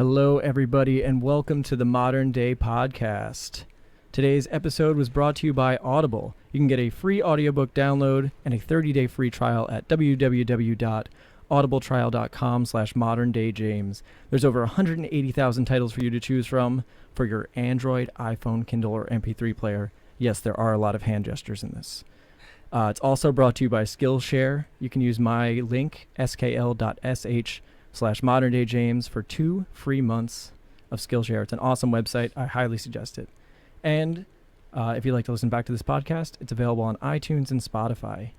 Hello, everybody, and welcome to the Modern Day Podcast. Today's episode was brought to you by Audible. You can get a free audiobook download and a 30-day free trial at www.audibletrial.com/moderndayjames. There's over 180,000 titles for you to choose from for your Android, iPhone, Kindle, or MP3 player. Yes, there are a lot of hand gestures in this. It's also brought to you by Skillshare. You can use my link, skl.sh/moderndayjames, for 2 free months of Skillshare. It's an awesome website. I highly suggest it. And if you'd like to listen back to this podcast, it's available on iTunes and Spotify.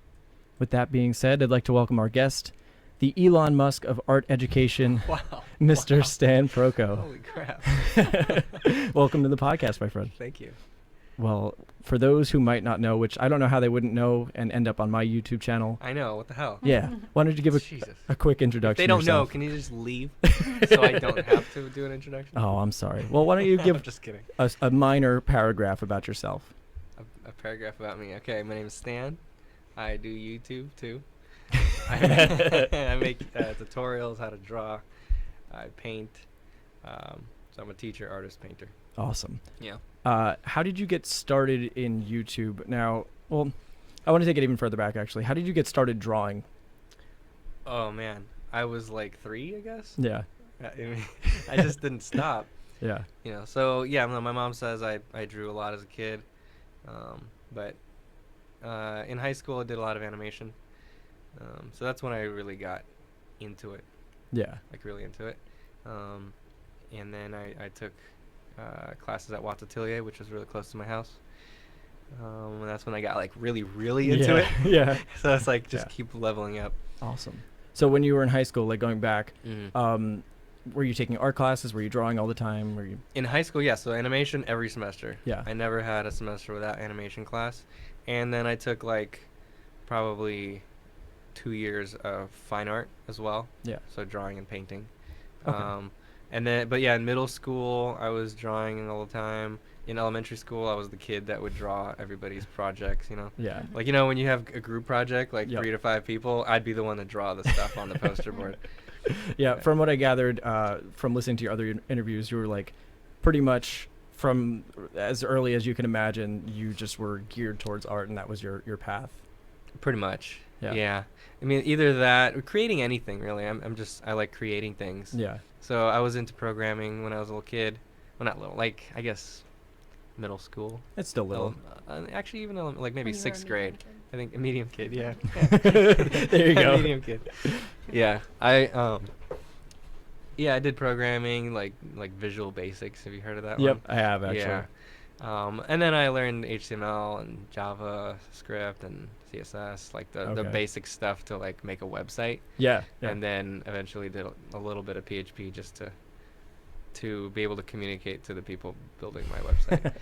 With that being said, I'd like to welcome our guest, the Elon Musk of art education, Mr. Stan Proko. Holy crap. Welcome to the podcast, my friend. Thank you. Well, for those who might not know, which I don't know how they wouldn't know and end up on my YouTube channel. I know, what the hell? Yeah. Why don't you give a quick introduction? If they don't yourself? know, can you just leave so I don't have to do an introduction? Oh, I'm sorry. Well, why don't you give I'm just kidding. a minor paragraph about yourself? A paragraph about me. Okay, my name is Stan. I do YouTube too. I make tutorials how to draw. I paint. So I'm a teacher, artist, painter. Awesome. Yeah. How did you get started in YouTube? Now, well, I want to take it even further back, actually. How did you get started drawing? Oh, man. I was like 3, I guess. Yeah. I mean, I just didn't stop. Yeah. You know, so yeah, my mom says I drew a lot as a kid. But in high school I did a lot of animation. So that's when I really got into it. Yeah. Like really into it. And then I took classes at Watts Atelier, which was really close to my house. And that's when I got like really into it. Yeah. So it's like just keep leveling up. Awesome. So when you were in high school, like going back, Mm-hmm. Were you taking art classes? Were you drawing all the time? Were you In high school, yeah, so animation every semester. Yeah. I never had a semester without animation class. And then I took like probably 2 years of fine art as well. Yeah. So drawing and painting. Okay. And then, but yeah, in middle school, I was drawing all the time. In elementary school, I was the kid that would draw everybody's projects, you know? Yeah. Like, you know, when you have a group project, like Yep. 3 to 5 people, I'd be the one to draw the stuff on the poster board. Yeah. From what I gathered from listening to your other interviews, you were like pretty much from as early as you can imagine, you just were geared towards art and that was your path. Pretty much. Yeah. Yeah. I mean, either that or creating anything, really. I like creating things. Yeah. So I was into programming when I was a little kid. Well, not little, like, I guess middle school. It's still little. Actually, even like maybe 6th grade. I think a medium kid, yeah. There you go. Medium kid. Yeah. I did programming, like Visual Basics. Have you heard of that one? Yep, I have actually. Yeah. And then I learned HTML and JavaScript and CSS, like the basic stuff to like make a website. Yeah. And then eventually did a little bit of PHP just to be able to communicate to the people building my website.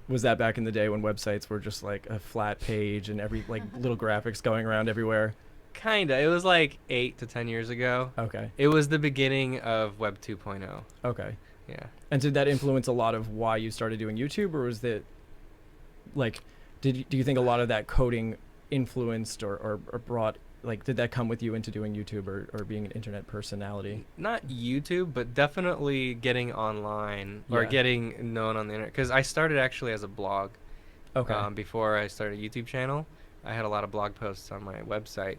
Was that back in the day when websites were just like a flat page and every like little graphics going around everywhere? Kinda. It was like 8 to 10 years ago. Okay. It was the beginning of Web 2.0. Okay. Yeah. And did that influence a lot of why you started doing YouTube, or was that like, do you think a lot of that coding influenced or brought, like, did that come with you into doing YouTube or being an internet personality? Not YouTube, but definitely getting online or Yeah. getting known on the internet. Because I started actually as a blog. Okay. Before I started a YouTube channel. I had a lot of blog posts on my website.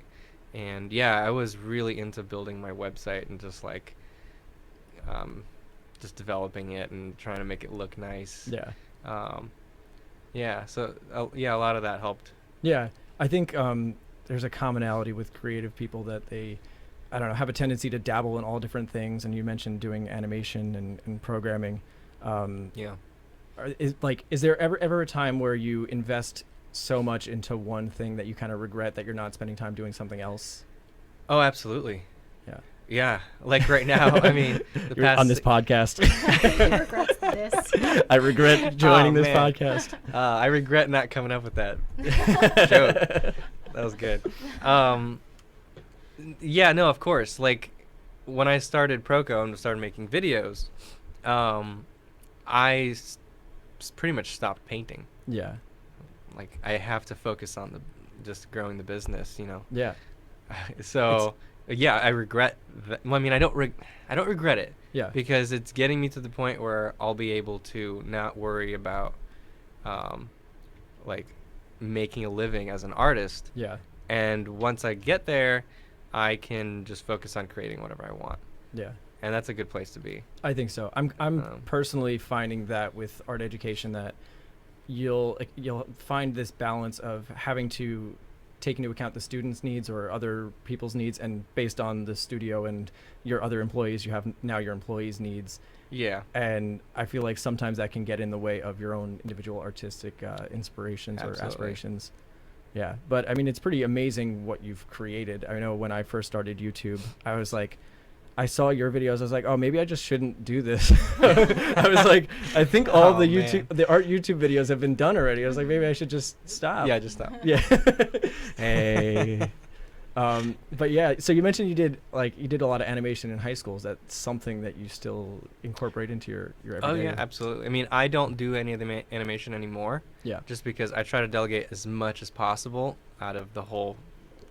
And yeah, I was really into building my website and just like just developing it and trying to make it look nice. Yeah. Yeah, so yeah, a lot of that helped. Yeah. I think there's a commonality with creative people that they, I don't know, have a tendency to dabble in all different things. And you mentioned doing animation and programming. Yeah. Is there ever a time where you invest so much into one thing that you kind of regret that you're not spending time doing something else? Oh, absolutely. Yeah. Yeah, like right now. I mean, You're on this podcast. He regrets this. I regret joining this man. podcast. I regret not coming up with that joke. That was good. Yeah, no, of course. Like when I started Proko and started making videos, I pretty much stopped painting. Yeah. Like I have to focus on just growing the business, you know. Yeah. So yeah, I regret that. Well, I mean, I don't regret it. Yeah. because it's getting me to the point where I'll be able to not worry about um, like making a living as an artist. Yeah. And once I get there, I can just focus on creating whatever I want. Yeah. And that's a good place to be. I think so. I'm Um, personally finding that with art education that you'll find this balance of having to take into account the students' needs or other people's needs, and based on the studio and your other employees, you have now your employees' needs. Yeah. And I feel like sometimes that can get in the way of your own individual artistic inspirations or Absolutely. aspirations. Yeah, but I mean, it's pretty amazing what you've created. I know when I first started YouTube, I was like, I saw your videos. I was like, oh, maybe I just shouldn't do this. I was like, I think all Oh, the man. the art YouTube videos have been done already. I was like, maybe I should just stop. Yeah, just stop. Yeah. Hey. But yeah, so you mentioned you did a lot of animation in high school. Is that something that you still incorporate into your Oh, everyday? yeah, absolutely. I mean, I don't do any of the animation anymore Yeah. just because I try to delegate as much as possible out of the whole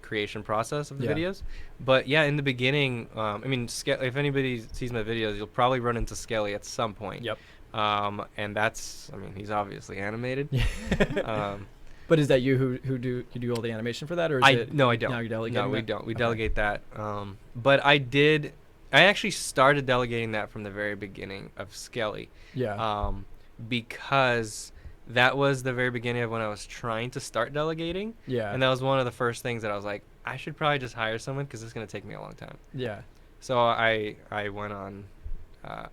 creation process of the Yeah. videos. But yeah, in the beginning, I mean, if anybody sees my videos, you'll probably run into Skelly at some point. Yep. And that's, I mean, he's obviously animated. um, But is that you who do do all the animation for that, or is it? No, I don't. Now you're delegating No, we that? don't. We Okay. delegate that. But I actually started delegating that from the very beginning of Skelly. Yeah. Because that was the very beginning of when I was trying to start delegating. Yeah. And that was one of the first things that I was like, I should probably just hire someone because it's going to take me a long time. Yeah. So I went on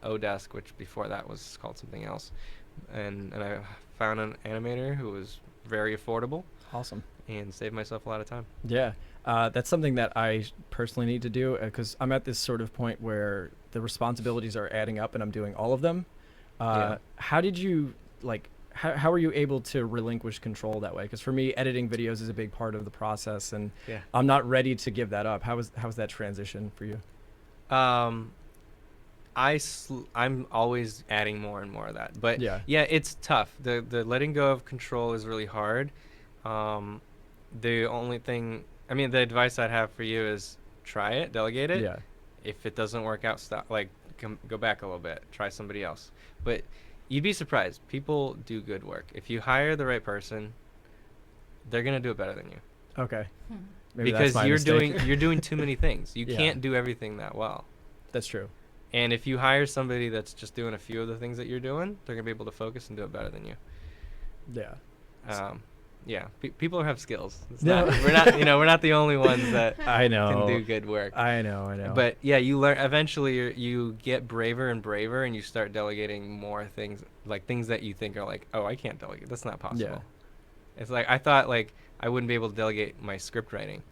Odesk, which before that was called something else. And I found an animator who was very affordable Awesome. and saved myself a lot of time. Yeah. That's something that I personally need to do because I'm at this sort of point where the responsibilities are adding up and I'm doing all of them. Yeah. How did you how are you able to relinquish control that way? Because for me, editing videos is a big part of the process, and Yeah. I'm not ready to give that up. How was that transition for you? I'm always adding more and more of that, but Yeah. it's tough. The letting go of control is really hard. The only thing, I mean, the advice I'd have for you is try it, delegate it. Yeah. If it doesn't work out, stop. Like, go back a little bit, try somebody else. But you'd be surprised. People do good work. If you hire the right person, they're gonna do it better than you. Okay. Hmm. Maybe Because that's my mistake. you're doing too many things. You Yeah. can't do everything that well. That's true. And if you hire somebody that's just doing a few of the things that you're doing, they're gonna be able to focus and do it better than you. Yeah. Yeah, people have skills. No. We're not the only ones that I know. can do good work. I know. But yeah, you learn eventually. You get braver and braver, and you start delegating more things, like things that you think are like, oh, I can't delegate. That's not possible. Yeah. It's like I thought like I wouldn't be able to delegate my script writing,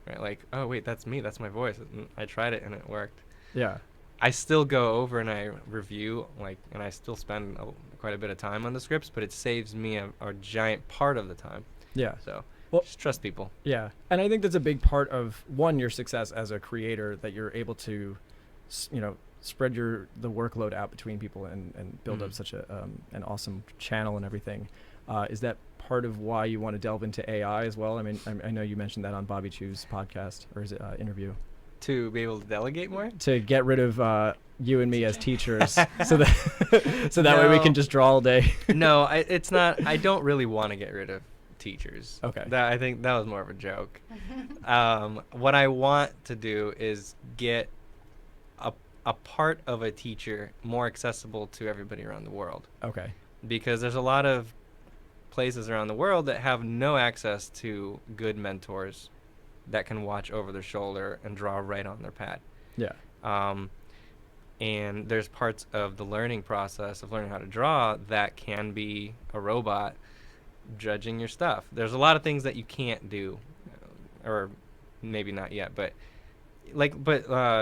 right? Like, oh wait, that's me. That's my voice. And I tried it and it worked. Yeah. I still go over and I review, and I still spend quite a bit of time on the scripts, but it saves me a giant part of the time. Yeah. So Well- just trust people. Yeah, and I think that's a big part of your success as a creator, that you're able to, spread the workload out between people and build up Mhm. such an awesome channel and everything. Is that part of why you want to delve into AI as well? I mean, I know you mentioned that on Bobby Chu's podcast, or is it interview, To be able to delegate more? to get rid of you and me as teachers, so that way we No. can just draw all day. No, it's not. I don't really want to get rid of teachers. Okay. I think that was more of a joke. What I want to do is get a part of a teacher more accessible to everybody around the world, Okay. because there's a lot of places around the world that have no access to good mentors that can watch over their shoulder and draw right on their pad. Yeah. And there's parts of the learning process of learning how to draw that can be a robot judging your stuff. There's a lot of things that you can't do, or maybe not yet, but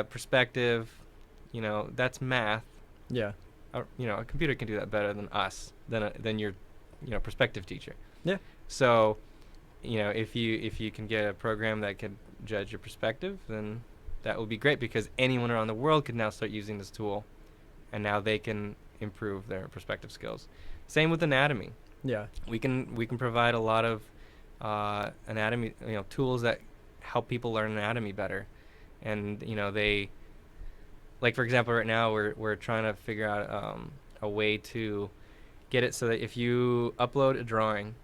perspective, that's math. Yeah. A computer can do that better than us, than your, perspective teacher. Yeah. So, if you can get a program that could judge your perspective, then that would be great, because anyone around the world could now start using this tool, and now they can improve their perspective skills. Same with anatomy. Yeah. We can provide a lot of anatomy, tools that help people learn anatomy better, and like for example, right now we're trying to figure out a way to get it so that if you upload a drawing,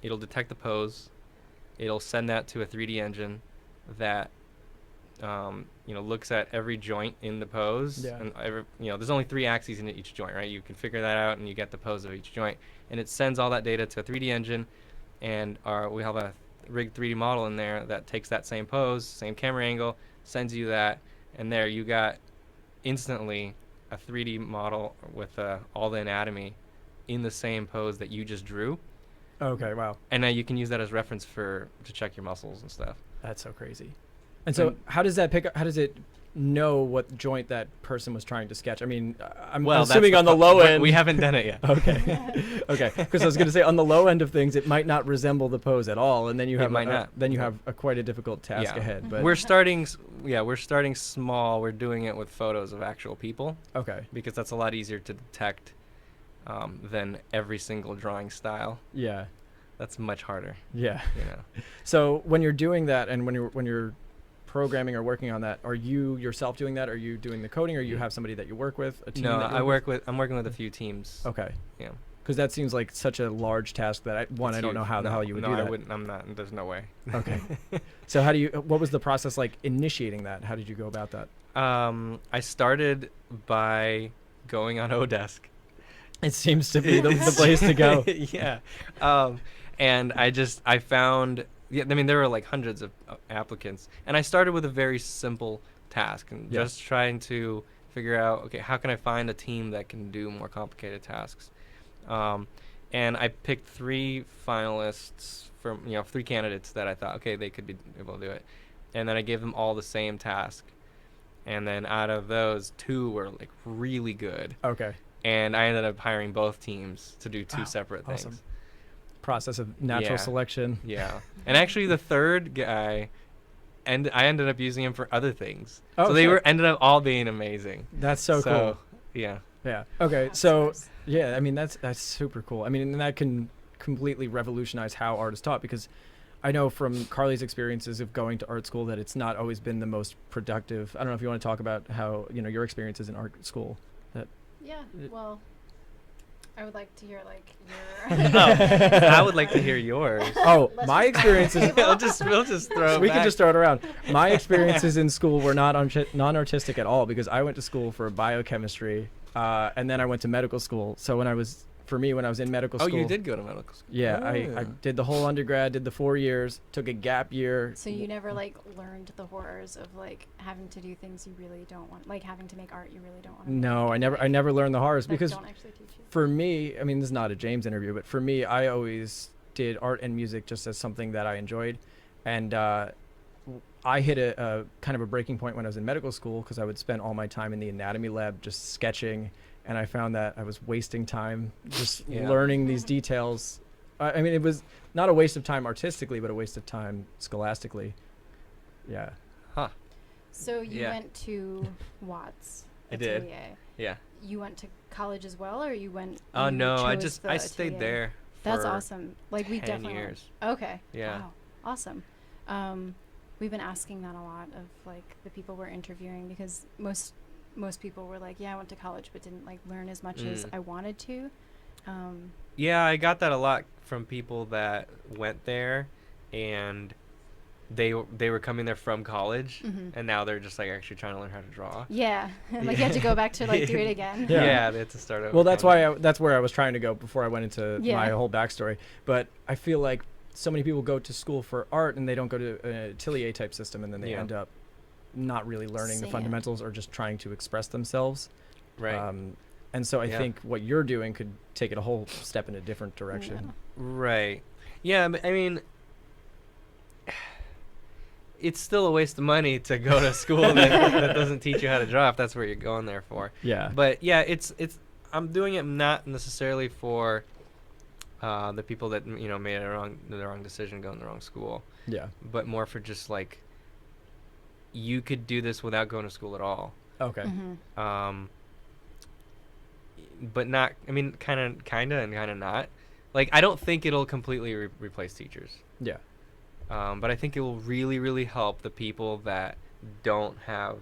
it'll detect the pose, it'll send that to a 3D engine that looks at every joint in the pose, Yeah. and there's only 3 axes in each joint, right? You can figure that out, and you get the pose of each joint, and it sends all that data to a 3D engine, and we have a rigged 3D model in there that takes that same pose, same camera angle, sends you that, and there you got instantly a 3D model with all the anatomy in the same pose that you just drew, Okay, wow. and now you can use that as reference to check your muscles and stuff. That's so crazy. And so how does that pick up? How does it know what joint that person was trying to sketch? I mean, I'm assuming on the low end. We haven't done it yet. Okay. Okay. Because I was going to say on the low end of things, it might not resemble the pose at all, and then you It have might not. then you have quite a difficult task Yeah. ahead. But We're starting small. We're doing it with photos of actual people okay. because that's a lot easier to detect than every single drawing style. Yeah. That's much harder, Yeah. you know. So when you're doing that, and when you're programming or working on that, are you yourself doing that? Are you doing the coding, or you have somebody that you work with? A team No, that you I'm working with a few teams. Okay. Yeah. Because that seems like such a large task that I It's don't know huge. how the hell you would no, do that. I wouldn't. I'm not. There's no way. Okay. So what was the process like initiating that? How did you go about that? I started by going on Odesk. It seems to be the place to go. Yeah. And I found, I mean, there were like hundreds of applicants, and I started with a very simple task and Yeah. just trying to figure out, okay, how can I find a team that can do more complicated tasks? And I picked 3 finalists from, 3 candidates that I thought, okay, they could be able to do it. And then I gave them all the same task. And then out of those, 2 were like really good. Okay. And I ended up hiring both teams to do 2 Wow, separate awesome. things. Process of natural Yeah. selection. Yeah. And actually the third guy, and I ended up using him for other things. Oh, so they sure. ended up all being amazing. That's so cool. Yeah. Yeah. Okay. That's So nice. yeah, I mean that's super cool. I mean, and that can completely revolutionize how art is taught, because I know from Carly's experiences of going to art school that it's not always been the most productive. I don't know if you want to talk about how, your experiences in art school. Yeah. Well, I would like to hear like Oh, I would like to hear yours. Oh, Let's my just- experiences. we'll just throw it We can back. just throw it around. My experiences in school were not non-artistic at all, because I went to school for biochemistry, and then I went to medical school. So when I was in medical Oh, school. you did go to medical school. Yeah, I did the whole undergrad, did the 4 years, took a gap year. So you never like learned the horrors of like having to do things you really don't want, like having to make art you really don't want to. No, I never learned the horrors, That because don't actually teach you. for me, I mean, this is not a James interview, but for me, I always did art and music just as something that I enjoyed. And I hit a kind of a breaking point when I was in medical school, because I would spend all my time in the anatomy lab just sketching. And I found that I was wasting time just Yeah. learning these details. I mean, it was not a waste of time artistically, but a waste of time scholastically. Yeah. Huh. So you Yeah. went to Watts. I did. Atelier. Yeah. You went to college as well, or you went? Oh, you no, I chose the stayed atelier? there. That's for awesome. Like we 10 definitely. years. Okay. Yeah. Wow. Awesome. We've been asking that a lot of like the people we're interviewing, because most people were like, yeah, I went to college but didn't like learn as much as I wanted to. Yeah, I got that a lot from people that went there, and they were coming there from college, Mhm. and now they're just like actually trying to learn how to draw. Yeah. Like you had to go back to like do it again. Yeah. Yeah, they had to start over. Well, that's kind of. why that's where I was trying to go before I went into Yeah. my whole backstory. But I feel like so many people go to school for art and they don't go to an atelier type system, and then they Yeah. end up not really learning the Same. fundamentals, or just trying to express themselves. Right. And so I Yeah. think what you're doing could take it a whole step in a different direction. Right. Yeah, but I mean, it's still a waste of money to go to school that doesn't teach you how to draw if that's what you're going there for. Yeah. But yeah, it's I'm doing it not necessarily for the people that made the wrong decision going to the wrong school, Yeah. but more for just like you could do this without going to school at all. Okay. Mm-hmm. But not. I mean, kind of, and kind of not. Like, I don't think it'll completely replace teachers. Yeah. But I think it will really, really help the people that don't have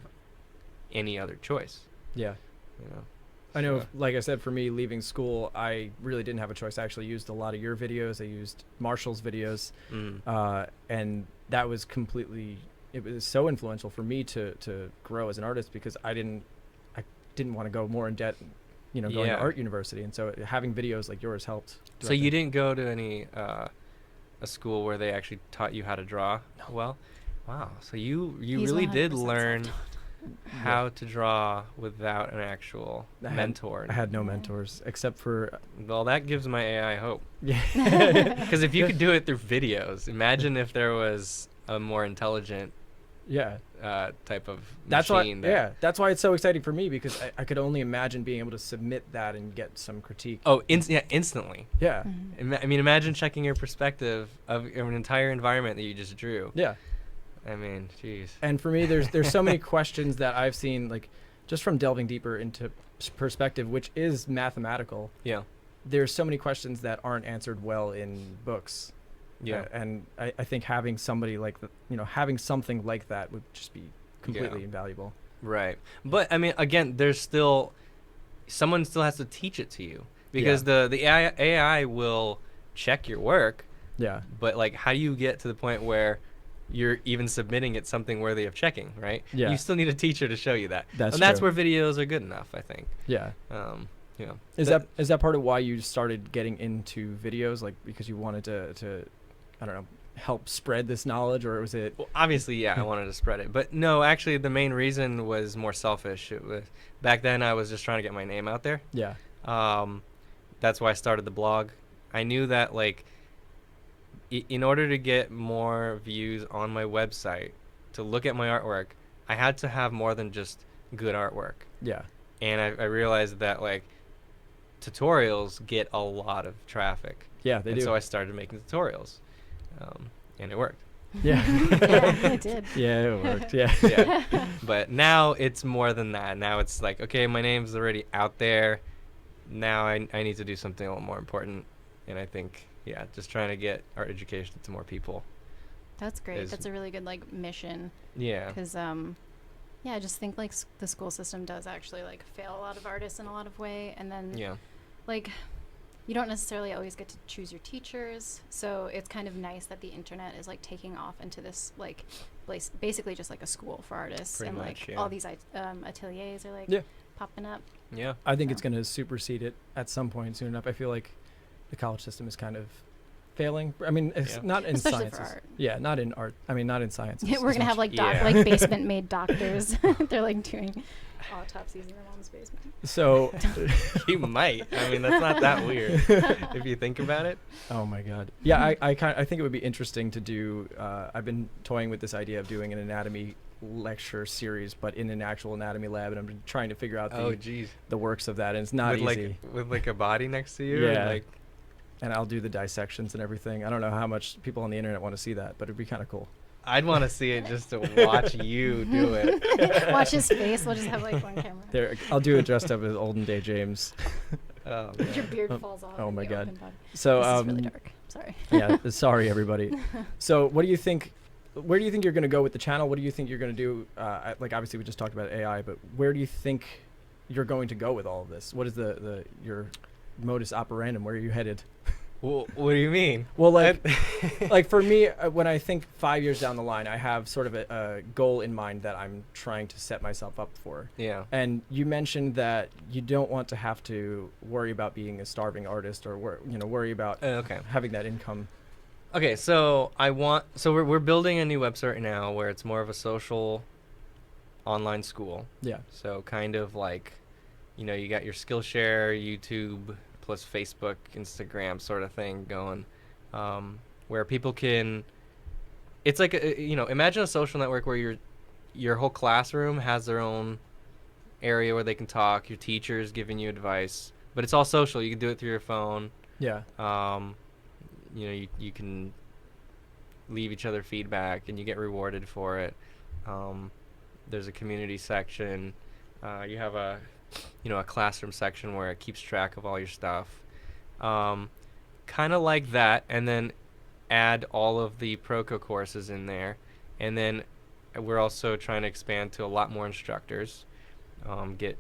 any other choice. Yeah. You know. I know, So- like I said, for me, leaving school, I really didn't have a choice. I actually used a lot of your videos. I used Marshall's videos, and that was it was so influential for me to grow as an artist, because I didn't want to go more in debt, going to art university. And so having videos like yours helped. So you didn't go to any a school where they actually taught you how to draw? No. Well, wow. So you He's really did 100% learn self-taught. how to draw without an actual mentor. I had no mentors except for, Well, that gives my AI hope. yeah. Because if you could do it through videos, imagine if there was a more intelligent Yeah. type of That's why, machine. that's why it's so exciting for me, because I could only imagine being able to submit that and get some critique. Oh, instantly. Yeah. Mhm. I mean, imagine checking your perspective of an entire environment that you just drew. Yeah. I mean, jeez. And for me, there's so many questions that I've seen, like, just from delving deeper into perspective, which is mathematical. Yeah. There's so many questions that aren't answered well in books. Yeah. And I think having somebody like having something like that would just be completely invaluable. Right. But I mean, again, someone still has to teach it to you, because the AI will check your work, Yeah. but like, how do you get to the point where you're even submitting it something worthy of checking, right? Yeah. You still need a teacher to show you that. That's and that's true. where videos are good enough, I think. Yeah. You know. Is that part of why you started getting into videos, like because you wanted to I don't know, help spread this knowledge, or was it? Well, obviously, yeah, I wanted to spread it, but no, actually, the main reason was more selfish. It was back then I was just trying to get my name out there. Yeah. That's why I started the blog. I knew that, like, in order to get more views on my website, to look at my artwork, I had to have more than just good artwork. Yeah. And I realized that, like, tutorials get a lot of traffic. Yeah, they do. So I started making tutorials, and it worked. Yeah. Yeah, it did. Yeah, it worked. Yeah. Yeah. But now it's more than that. Now it's like, okay, my name's already out there. Now I need to do something a little more important. And I think, yeah, just trying to get art education to more people. That's great. Is- That's a really good mission. Yeah. Because I just think like the school system does actually like fail a lot of artists in a lot of way, and then Yeah. like you don't necessarily always get to choose your teachers, so it's kind of nice that the internet is like taking off into this like place, basically just like a school for artists. Pretty and much, like yeah. all these ateliers are like Yeah. popping up. Yeah. I think So. it's going to supersede it at some point soon enough. I feel like the college system is kind of failing. I mean, it's Yeah. not in Especially for sciences. art. Yeah, not in art. I mean, not in science. Yeah, we're gonna have like Yeah. like basement made doctors. They're like doing autopsies in their mom's basement. So, You might. I mean, that's not that weird if you think about it. oh my God. Yeah, I think it would be interesting to do. I've been toying with this idea of doing an anatomy lecture series, but in an actual anatomy lab, and I'm trying to figure out Oh, geez. the works of that, and it's not with easy. with like a body next to you. Yeah. And like, And I'll do the dissections and everything. I don't know how much people on the internet want to see that, but it'd be kind of cool. I'd want to see it just to watch you do it. Watch his face. We'll just have like one camera. There, I'll do it dressed up as olden day James. Oh, Your man. beard falls off. oh and my the God. open body. So, This is really dark. Sorry. yeah, sorry everybody. So, what do you think? Where do you think you're going to go with the channel? What do you think you're going to do? Like, obviously, we just talked about AI, but where do you think you're going to go with all of this? What is your modus operandum? Where are you headed? Well, what do you mean? Well, like, like for me, when I think 5 years down the line, I have sort of a goal in mind that I'm trying to set myself up for. Yeah. And you mentioned that you don't want to have to worry about being a starving artist, or worry about Okay. having that income. Okay, so we're building a new website right now where it's more of a social online school. Yeah. So kind of like, you got your Skillshare, YouTube, plus Facebook, Instagram sort of thing going, where people can. It's like imagine a social network where your whole classroom has their own area where they can talk. Your teacher's giving you advice, but it's all social. You can do it through your phone. Yeah. You can leave each other feedback and you get rewarded for it. There's a community section. You have a classroom section where it keeps track of all your stuff. Kind of like that, and then add all of the Proko courses in there. And then we're also trying to expand to a lot more instructors. get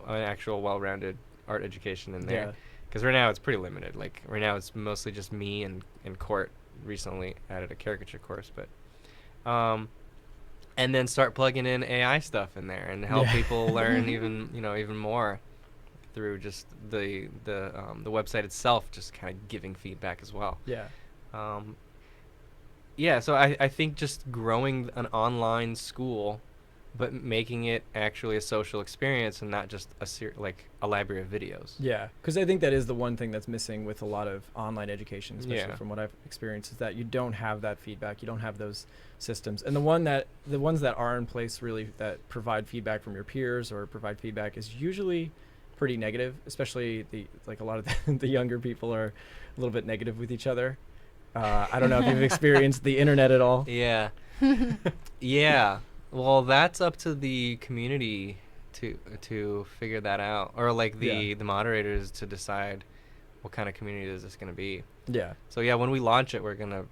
an actual well-rounded art education in there. Yeah. Because right now it's pretty limited. Like right now it's mostly just me and Court recently added a caricature course, but and then start plugging in AI stuff in there and help Yeah. people learn even more through just the website itself, just kind of giving feedback as well. Yeah. Yeah, so I think just growing an online school, but making it actually a social experience and not just like a library of videos. Yeah, because I think that is the one thing that's missing with a lot of online education, especially Yeah. from what I've experienced, is that you don't have that feedback. You don't have those systems, and the ones that are in place really that provide feedback from your peers or provide feedback is usually pretty negative. Especially a lot of the younger people are a little bit negative with each other. I don't know if you've experienced the internet at all. Yeah. Yeah. Well, that's up to the community to figure that out, or like the moderators to decide what kind of community is this going to be. Yeah. So yeah, when we launch it, we're gonna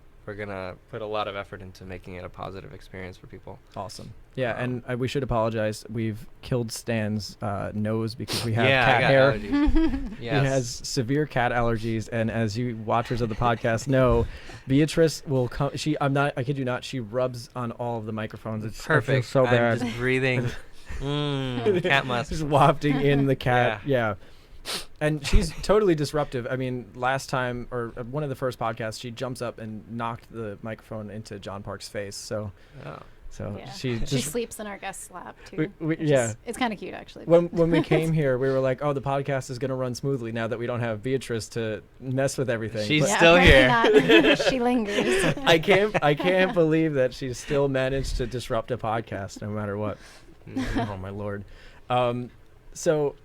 put a lot of effort into making it a positive experience for people. Awesome. Yeah, and we should apologize. We've killed Stan's nose because we have cat I got hair. allergies. Yes. He has severe cat allergies, and as you watchers of the podcast know, Beatrice will come. I kid you not. She rubs on all of the microphones. It's Perfect. so bad. I'm just breathing. Cat musk. Just wafting in the cat. Yeah. And she's totally disruptive. I mean, last time or one of the first podcasts, she jumps up and knocked the microphone into John Park's face. So Yeah. she She just sleeps in our guest's lap too. yeah. It's kind of cute actually. When we came here, we were like, oh, the podcast is going to run smoothly now that we don't have Beatrice to mess with everything. She's But still here. Not. She lingers. I can't believe that she still managed to disrupt a podcast no matter what. Oh my Lord. So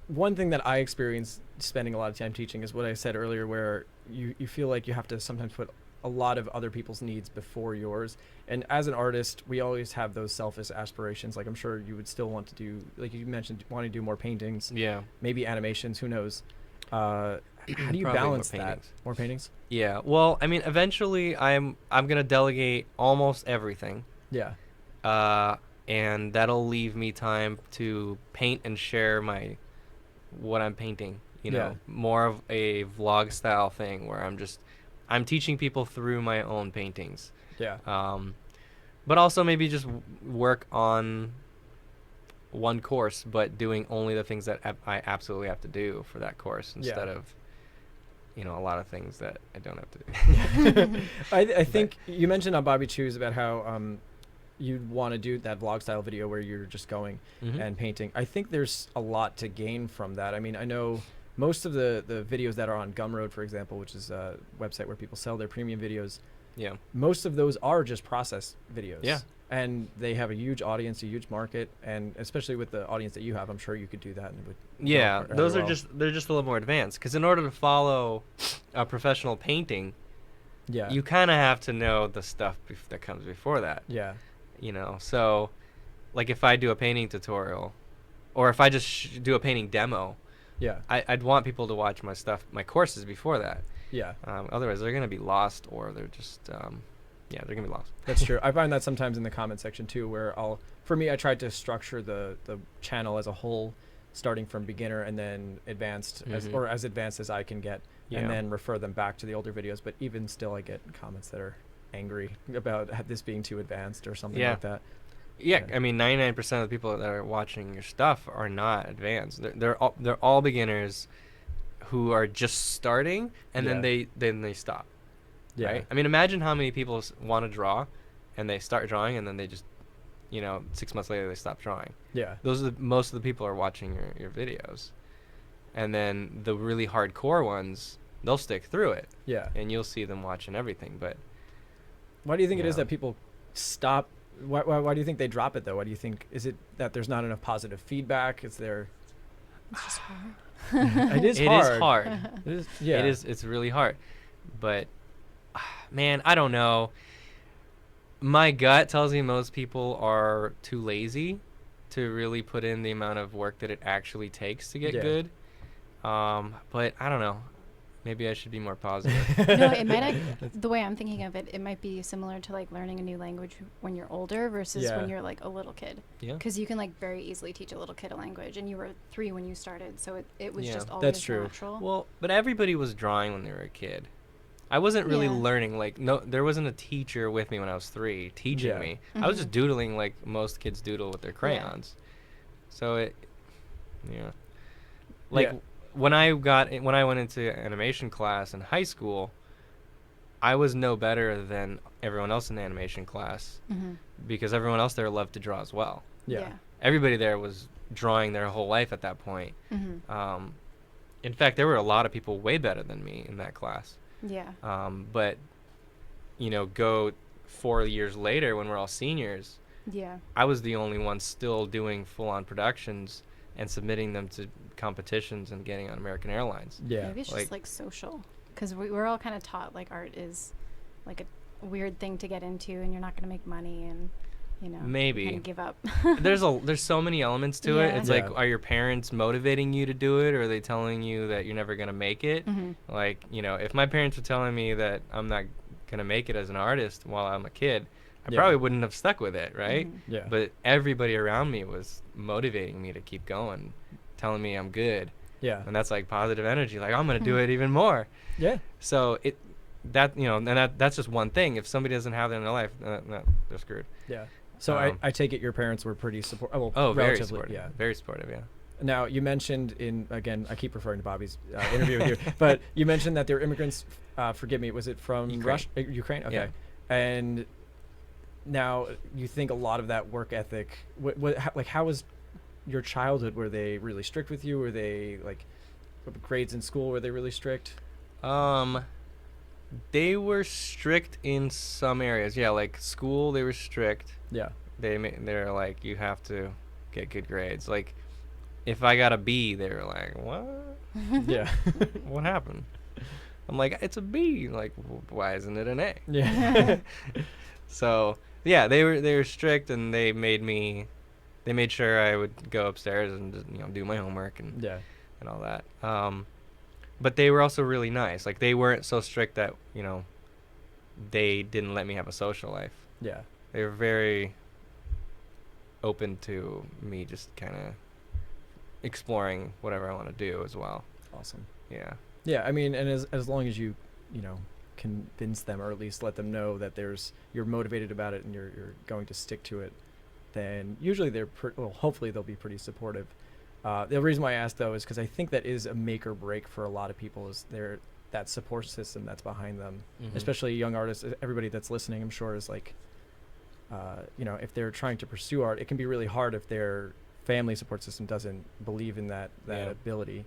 one thing that I experience spending a lot of time teaching is what I said earlier, where you feel like you have to sometimes put a lot of other people's needs before yours. And as an artist, we always have those selfish aspirations. Like I'm sure you would still want to do, like you mentioned, wanting to do more paintings, Yeah. maybe animations, who knows. How do you Probably balance more that? paintings. More paintings? Yeah. Well, I mean, eventually I'm gonna delegate almost everything. Yeah. And that'll leave me time to paint and share what I'm painting, Yeah. more of a vlog style thing where I'm teaching people through my own paintings. Yeah. But also maybe just work on one course, but doing only the things that I absolutely have to do for that course instead of, a lot of things that I don't have to do. I think you mentioned on Bobby Chews about how you'd want to do that vlog style video where you're just going and painting. I think there's a lot to gain from that. I mean, I know most of the videos that are on Gumroad, for example, which is a website where people sell their premium videos, Yeah. most of those are just process videos. Yeah. And they have a huge audience, a huge market, and especially with the audience that you have, I'm sure you could do that. And it would Yeah, go those rather are well. they're just a little more advanced, because in order to follow a professional painting, Yeah. you kind of have to know the stuff that comes before that. Yeah. So like if I do a painting tutorial, or if I just do a painting demo, Yeah. I'd want people to watch my courses before that. Yeah. Otherwise they're gonna be lost, or they're just they're gonna be lost. That's true. I find that sometimes in the comment section too, where for me, I tried to structure the channel as a whole, starting from beginner and then advanced, as advanced as I can get, Yeah. and then refer them back to the older videos. But even still, I get comments that are angry about this being too advanced or something like that. Yeah, Yeah. I mean, 99% of the people that are watching your stuff are not advanced. They're all beginners who are just starting, and then they stop. Yeah. Right? I mean, imagine how many people want to draw, and they start drawing, and then they just, 6 months later they stop drawing. Yeah. Those are most of the people are watching your videos, and then the really hardcore ones, they'll stick through it, Yeah. and you'll see them watching everything. But Why do you think it is Yeah. that people stop? Why do you think they drop it though? Why do you think, is it that there's not enough positive feedback? Is there? It's just hard. It is it hard. is hard. It is. Yeah. It is. It's really hard. But man, I don't know. My gut tells me most people are too lazy to really put in the amount of work that it actually takes to get Yeah. good. But I don't know. Maybe I should be more positive. No, it might the way I'm thinking of it, it might be similar to like learning a new language when you're older versus Yeah. when you're like a little kid. Yeah. Because you can like very easily teach a little kid a language, and you were 3 when you started, so it was Yeah. just always That's true. natural. Well, but everybody was drawing when they were a kid. I wasn't really Yeah. learning. Like, no, there wasn't a teacher with me when I was 3 teaching Yeah. me. I was just Mhm. doodling like most kids doodle with their Yeah. crayons. So yeah. Like Yeah. when I went into animation class in high school, I was no better than everyone else in the animation class Mm-hmm. because everyone else there loved to draw as well. Yeah. Everybody there was drawing their whole life at that point. Mm-hmm. In fact, there were a lot of people way better than me in that class. Yeah. But go 4 years later when we're all seniors, Yeah. I was the only one still doing full-on productions and submitting them to competitions and getting on American Airlines. Yeah. Maybe it's like- just like social, because we're all kind of taught like art is like a weird thing to get into, and you're not going to make money, and Maybe. kind of give up. There's so many elements to it. Yeah. It's Yeah. like, are your parents motivating you to do it, or are they telling you that you're never gonna make it? Mm-hmm. Like, if my parents were telling me that I'm not gonna make it as an artist while I'm a kid, I Yeah. probably wouldn't have stuck with it, right? Mm-hmm. Yeah. But everybody around me was motivating me to keep going, telling me I'm good, Yeah. and that's like positive energy. Like, I'm gonna do Mhm. it even more. Yeah. So that's just one thing. If somebody doesn't have that in their life, they're screwed. Yeah. So I take it your parents were pretty supportive. Oh, very relatively, supportive. Yeah. Very supportive. Yeah. Now you mentioned again, I keep referring to Bobby's interview with you, but you mentioned that they're immigrants. Forgive me, was it from Ukraine. Russia? Ukraine? Okay. Yeah. And now you think a lot of that work ethic. How was your childhood? Were they really strict with you? Were they like grades in school? Were they really strict? They were strict in some areas. Yeah, like school, they were strict. Yeah. They're like, you have to get good grades. Like, if I got a B, they were like, what? Yeah. What happened? I'm like, it's a B. Like, why isn't it an A? Yeah. So yeah, they were strict, and they made sure I would go upstairs and just, do my homework and Yeah. and all that. But they were also really nice. Like, they weren't so strict that they didn't let me have a social life. Yeah. They were very open to me just kind of exploring whatever I want to do as well. Awesome. Yeah. Yeah, I mean, and as long as you convince them, or at least let them know that you're motivated about it and you're going to stick to it, then usually hopefully they'll be pretty supportive. The reason why I asked though is because I think that is a make or break for a lot of people, is that support system that's behind them, Mhm. especially young artists. Everybody that's listening, I'm sure, is like, if they're trying to pursue art, it can be really hard if their family support system doesn't believe in that Yeah. ability.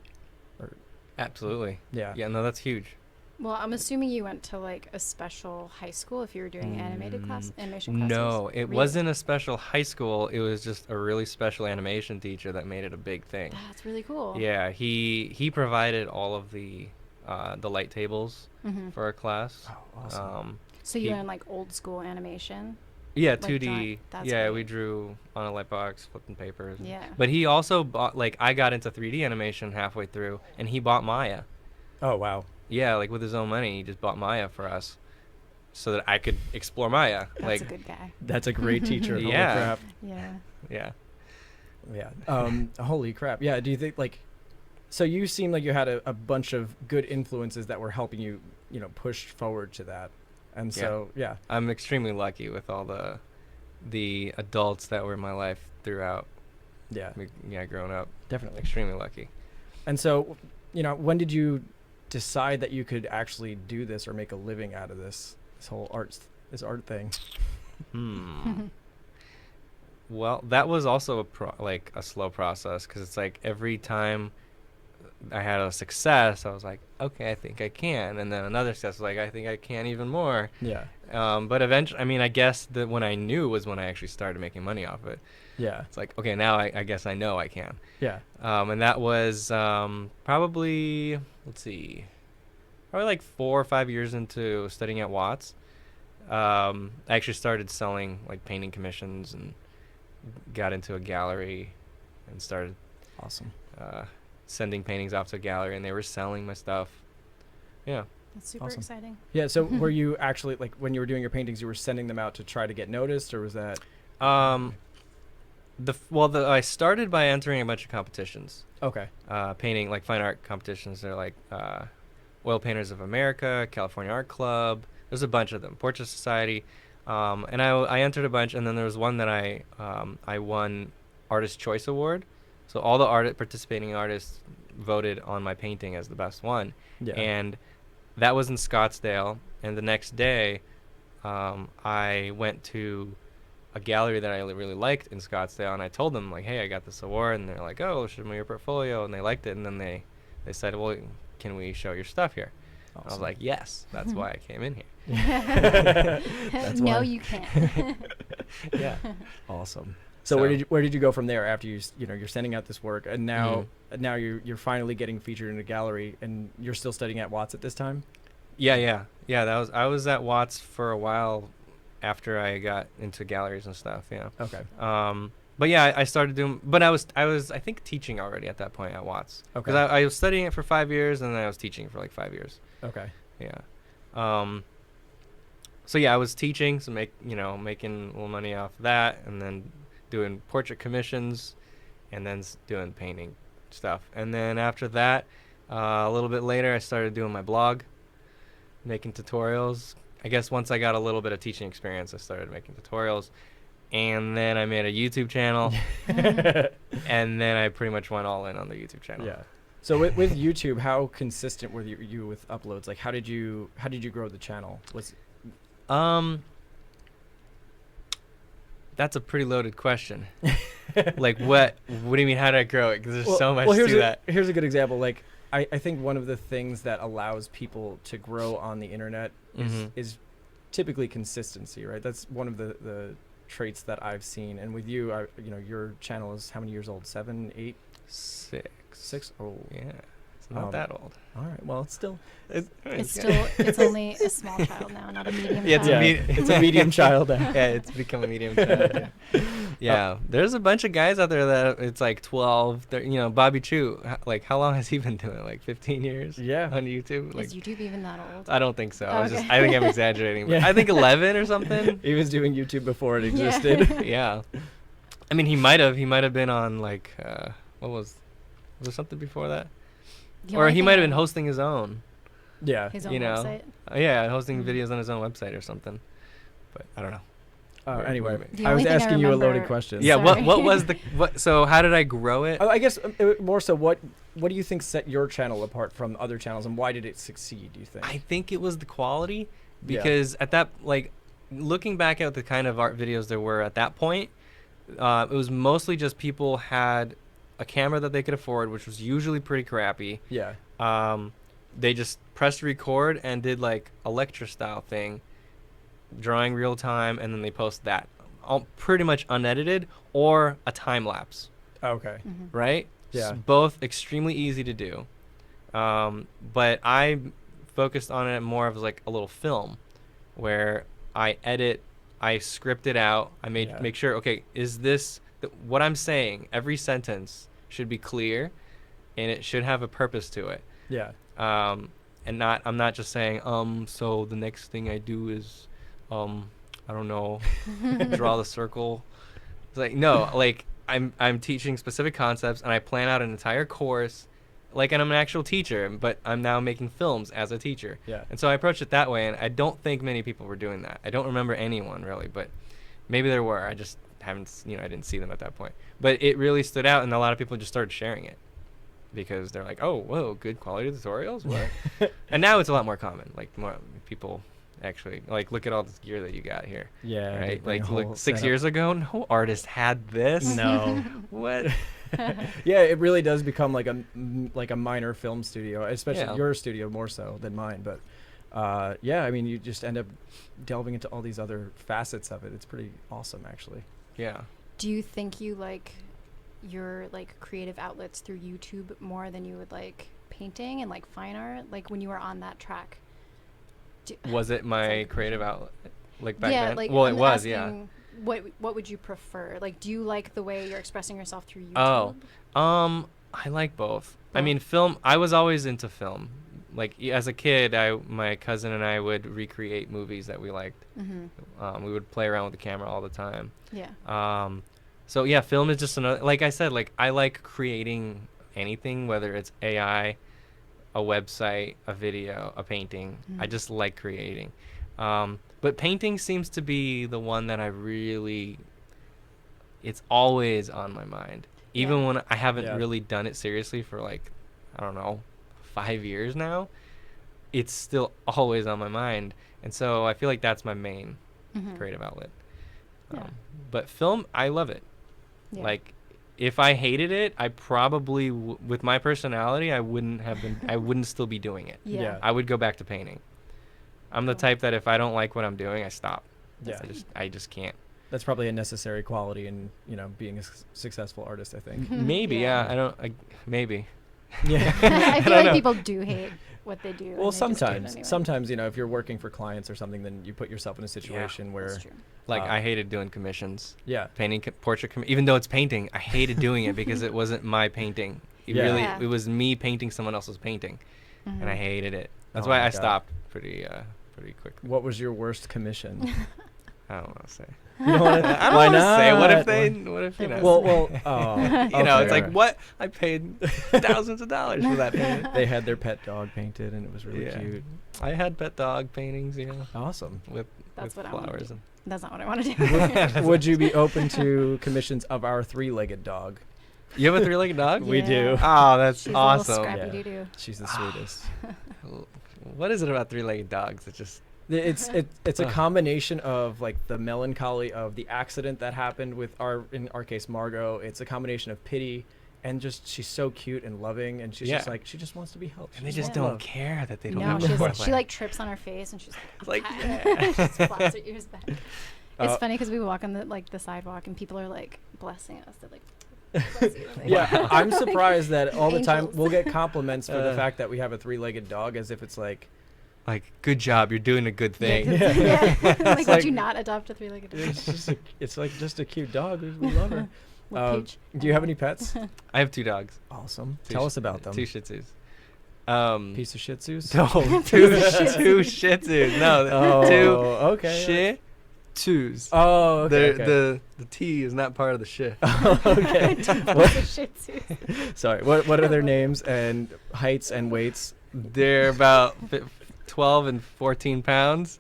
Absolutely. Yeah. Yeah. No, that's huge. Well, I'm assuming you went to like a special high school if you were doing animation classes. No, it Really? wasn't a special high school. It was just a really special animation teacher that made it a big thing. That's really cool. Yeah, he provided all of the light tables Mm-hmm. for our class. Oh, awesome. So you he- learned like old school animation. Yeah, Like 2D. drawing. That's Yeah, great. we drew on a light box, flipping papers. Yeah. But he also bought, like, I got into 3D animation halfway through, and he bought Maya. Oh, wow. Yeah, like with his own money, he just bought Maya for us, so that I could explore Maya. That's like, a good guy. That's a great teacher. Holy Yeah. crap. Yeah. yeah. Yeah. Holy crap. Yeah. Do you think so you seem like you had a bunch of good influences that were helping you, push forward to that. And so, yeah. I'm extremely lucky with all the adults that were in my life throughout. Yeah, Growing up. definitely. Extremely lucky. And so, when did you decide that you could actually do this or make a living out of this whole art thing? Well, that was also a slow process, because it's like every time I had a success, I was like, okay, I think I can, and then another success was like, I think I can even more. Yeah. But eventually, I guess that when I knew was when I actually started making money off it. Yeah. It's like, okay, now I guess I know I can. Yeah. And that was probably like 4 or 5 years into studying at Watts. I actually started selling like painting commissions and got into a gallery and started Awesome. sending paintings off to a gallery, and they were selling my stuff. Yeah. That's super Awesome. exciting. Yeah. So were you actually like when you were doing your paintings, you were sending them out to try to get noticed, or was that? Um, I started by entering a bunch of competitions. Okay. Painting, like fine art competitions. They're like Oil Painters of America, California Art Club. There's a bunch of them. Portrait Society. And I entered a bunch, and then there was one that I won Artist Choice Award. So all the participating artists voted on my painting as the best one. Yeah. And that was in Scottsdale. And the next day, I went to a gallery that I really liked in Scottsdale, and I told them, like, hey, I got this award. And they're like, oh, show me your portfolio. And they liked it. And then they said, well, can we show your stuff here? Awesome. I was like, yes, that's why I came in here. That's No, why. you can't. Yeah. Awesome. So where did you go from there after you're sending out this work, and now you're finally getting featured in a gallery, and you're still studying at Watts at this time? Yeah. I was at Watts for a while after I got into galleries and stuff. Yeah. Okay. But yeah, I started doing. But I was I think teaching already at that point at Watts. Okay. Because I was studying it for 5 years, and then I was teaching for like 5 years. Okay. Yeah. So yeah, I was teaching, so making a little money off that, and then doing portrait commissions, and then doing painting stuff. And then after that, a little bit later, I started doing my blog, making tutorials. I guess once I got a little bit of teaching experience, I started making tutorials. And then I made a YouTube channel, and then I pretty much went all in on the YouTube channel. Yeah. So with YouTube, how consistent were you with uploads? Like, how did you grow the channel? That's a pretty loaded question. Like, what do you mean, how did I grow it? Because there's so much here's to that. Here's a good example. Like, I think one of the things that allows people to grow on the internet is typically consistency, right? That's one of the traits that I've seen. And with you, your channel is how many years old? 7, 8? 6? Oh, Yeah, it's not that old. All right. Well, it's still. It's only a small child now, not a medium Yeah, child. It's a medium child now. Yeah, it's become a medium child. Yeah, there's a bunch of guys out there that it's like 12. Bobby Chu. Like, how long has he been doing it? Like 15 years. Yeah. On YouTube. Like, Is YouTube even that old? I don't think so. Oh, okay. I think I'm exaggerating. But Yeah. I think 11 or something. He was doing YouTube before it existed. Yeah. I mean, he might have been on like was there something before that? The Or only he thing might have I- been hosting his own. Yeah. his own you know. website. Yeah, hosting Mm. videos on his own website or something. But I don't know. Anyway, The I was only thing I asking you a loaded remember- question. Yeah, Sorry. what was so how did I grow it? I guess more so, what do you think set your channel apart from other channels, and why did it succeed, do you think? I think it was the quality, Yeah. because at that, like, looking back at the kind of art videos there were at that point, it was mostly just people had a camera that they could afford, which was usually pretty crappy. Yeah. They just pressed record and did like a lecture style thing, drawing real time, and then they post that, all pretty much unedited or a time lapse, Okay. Mhm. right? Yeah. Both extremely easy to do. But I focused on it more of like a little film where I edit, I script it out, I make sure, okay, is this what I'm saying? Every sentence should be clear, and it should have a purpose to it. Yeah. And I'm not just saying, so the next thing I do is, I don't know, draw the circle. It's like, no, like I'm teaching specific concepts, and I plan out an entire course, like, and I'm an actual teacher, but I'm now making films as a teacher. Yeah. And so I approached it that way, and I don't think many people were doing that. I don't remember anyone really, but maybe there were. I just haven't, I didn't see them at that point. But it really stood out, and a lot of people just started sharing it because they're like, oh, whoa, good quality tutorials? What? And now it's a lot more common. Like, more people actually, like, look at all this gear that you got here. Yeah. Right? bring Like, a look, whole 6 setup. years ago, no artist had this. No. What? Yeah, it really does become like a minor film studio, especially Yeah. your studio more so than mine. But yeah, I mean, you just end up delving into all these other facets of it. It's pretty awesome, actually. Yeah. Do you think you like your like creative outlets through YouTube more than you would like painting and like fine art? Like when you were on that track. Was it my like- creative outlet? Like back yeah, then? like Well, I'm it was, yeah. asking, what would you prefer? Like, do you like the way you're expressing yourself through YouTube? Oh, I like both. I Both? mean, film. I was always into film. like as a kid, my cousin and I would recreate movies that we liked. We would play around with the camera all the time. Yeah. So yeah, film is just another, like I said, like I like creating anything, whether it's AI, a website, a video, a painting. I just like creating. But painting seems to be the one that I really, it's always on my mind. Even when I haven't really done it seriously for like, I don't know, 5 years now, it's still always on my mind. And so I feel like that's my main creative outlet. But film, I love it. Yeah. Like, if I hated it, I probably, with my personality, I wouldn't still be doing it. Yeah. I would go back to painting. I'm the type that if I don't like what I'm doing, I stop. Yeah. I just can't. That's probably a necessary quality in, being a successful artist, I think. Maybe, Yeah. maybe. Yeah. I feel don't like know. people do hate what they do. Well, and they just do it sometimes, anyway. sometimes, if you're working for clients or something, then you put yourself in a situation where, That's true. Like, I hated doing commissions. yeah, Painting, portrait, even though it's painting, I hated doing it because it wasn't my painting. It was me painting someone else's painting, and I hated it. That's Oh why my I God. stopped pretty quickly. what was your worst commission? I don't want to say. You don't wanna, I don't why want to say. What if not? what if you know? Well, oh, you know, okay, it's like alright. what I paid thousands of dollars for that painting. They had their pet dog painted, and it was really Yeah. cute. I had pet dog paintings, Awesome. with That's with what I want to flowers do. and. That's not what I want to do. Would you be open to commissions of our three-legged dog? You have a three-legged dog? We do. Oh, that's She's awesome. A little scrappy Yeah. doo-doo. She's the sweetest. What is it about three-legged dogs? It just It's a combination of like the melancholy of the accident that happened with in our case Margot. It's a combination of pity and just she's so cute and loving, and she's just like she just wants to be helped. and they She just wants don't love. care that they don't No, have she's a fourth she leg. like trips on her face and she's like she just flaps her ears back. It's Uh, funny because we walk on the sidewalk and people are like blessing us. They're like, bless you. Like, Yeah, I'm surprised that all the time Angels. we'll get compliments for the fact that we have a three-legged dog, as if it's like Like, good job, you're doing a good thing. Yeah. Like, like- would you not adopt a three-legged dog? it's like just a cute dog. We love her. With Peach. Do you have any pets? I have 2 dogs. Awesome. Two Tell sh- us about them. 2 Shih Tzus. Piece of Shih Tzus. No, two Shih Tzus. No, Oh, 2 okay. Shih Tzus. Oh, okay. The T is not part of the Shih. Okay. Piece of Shih Tzus. Sorry. What are their names and heights and weights? They're about 12 and 14 pounds.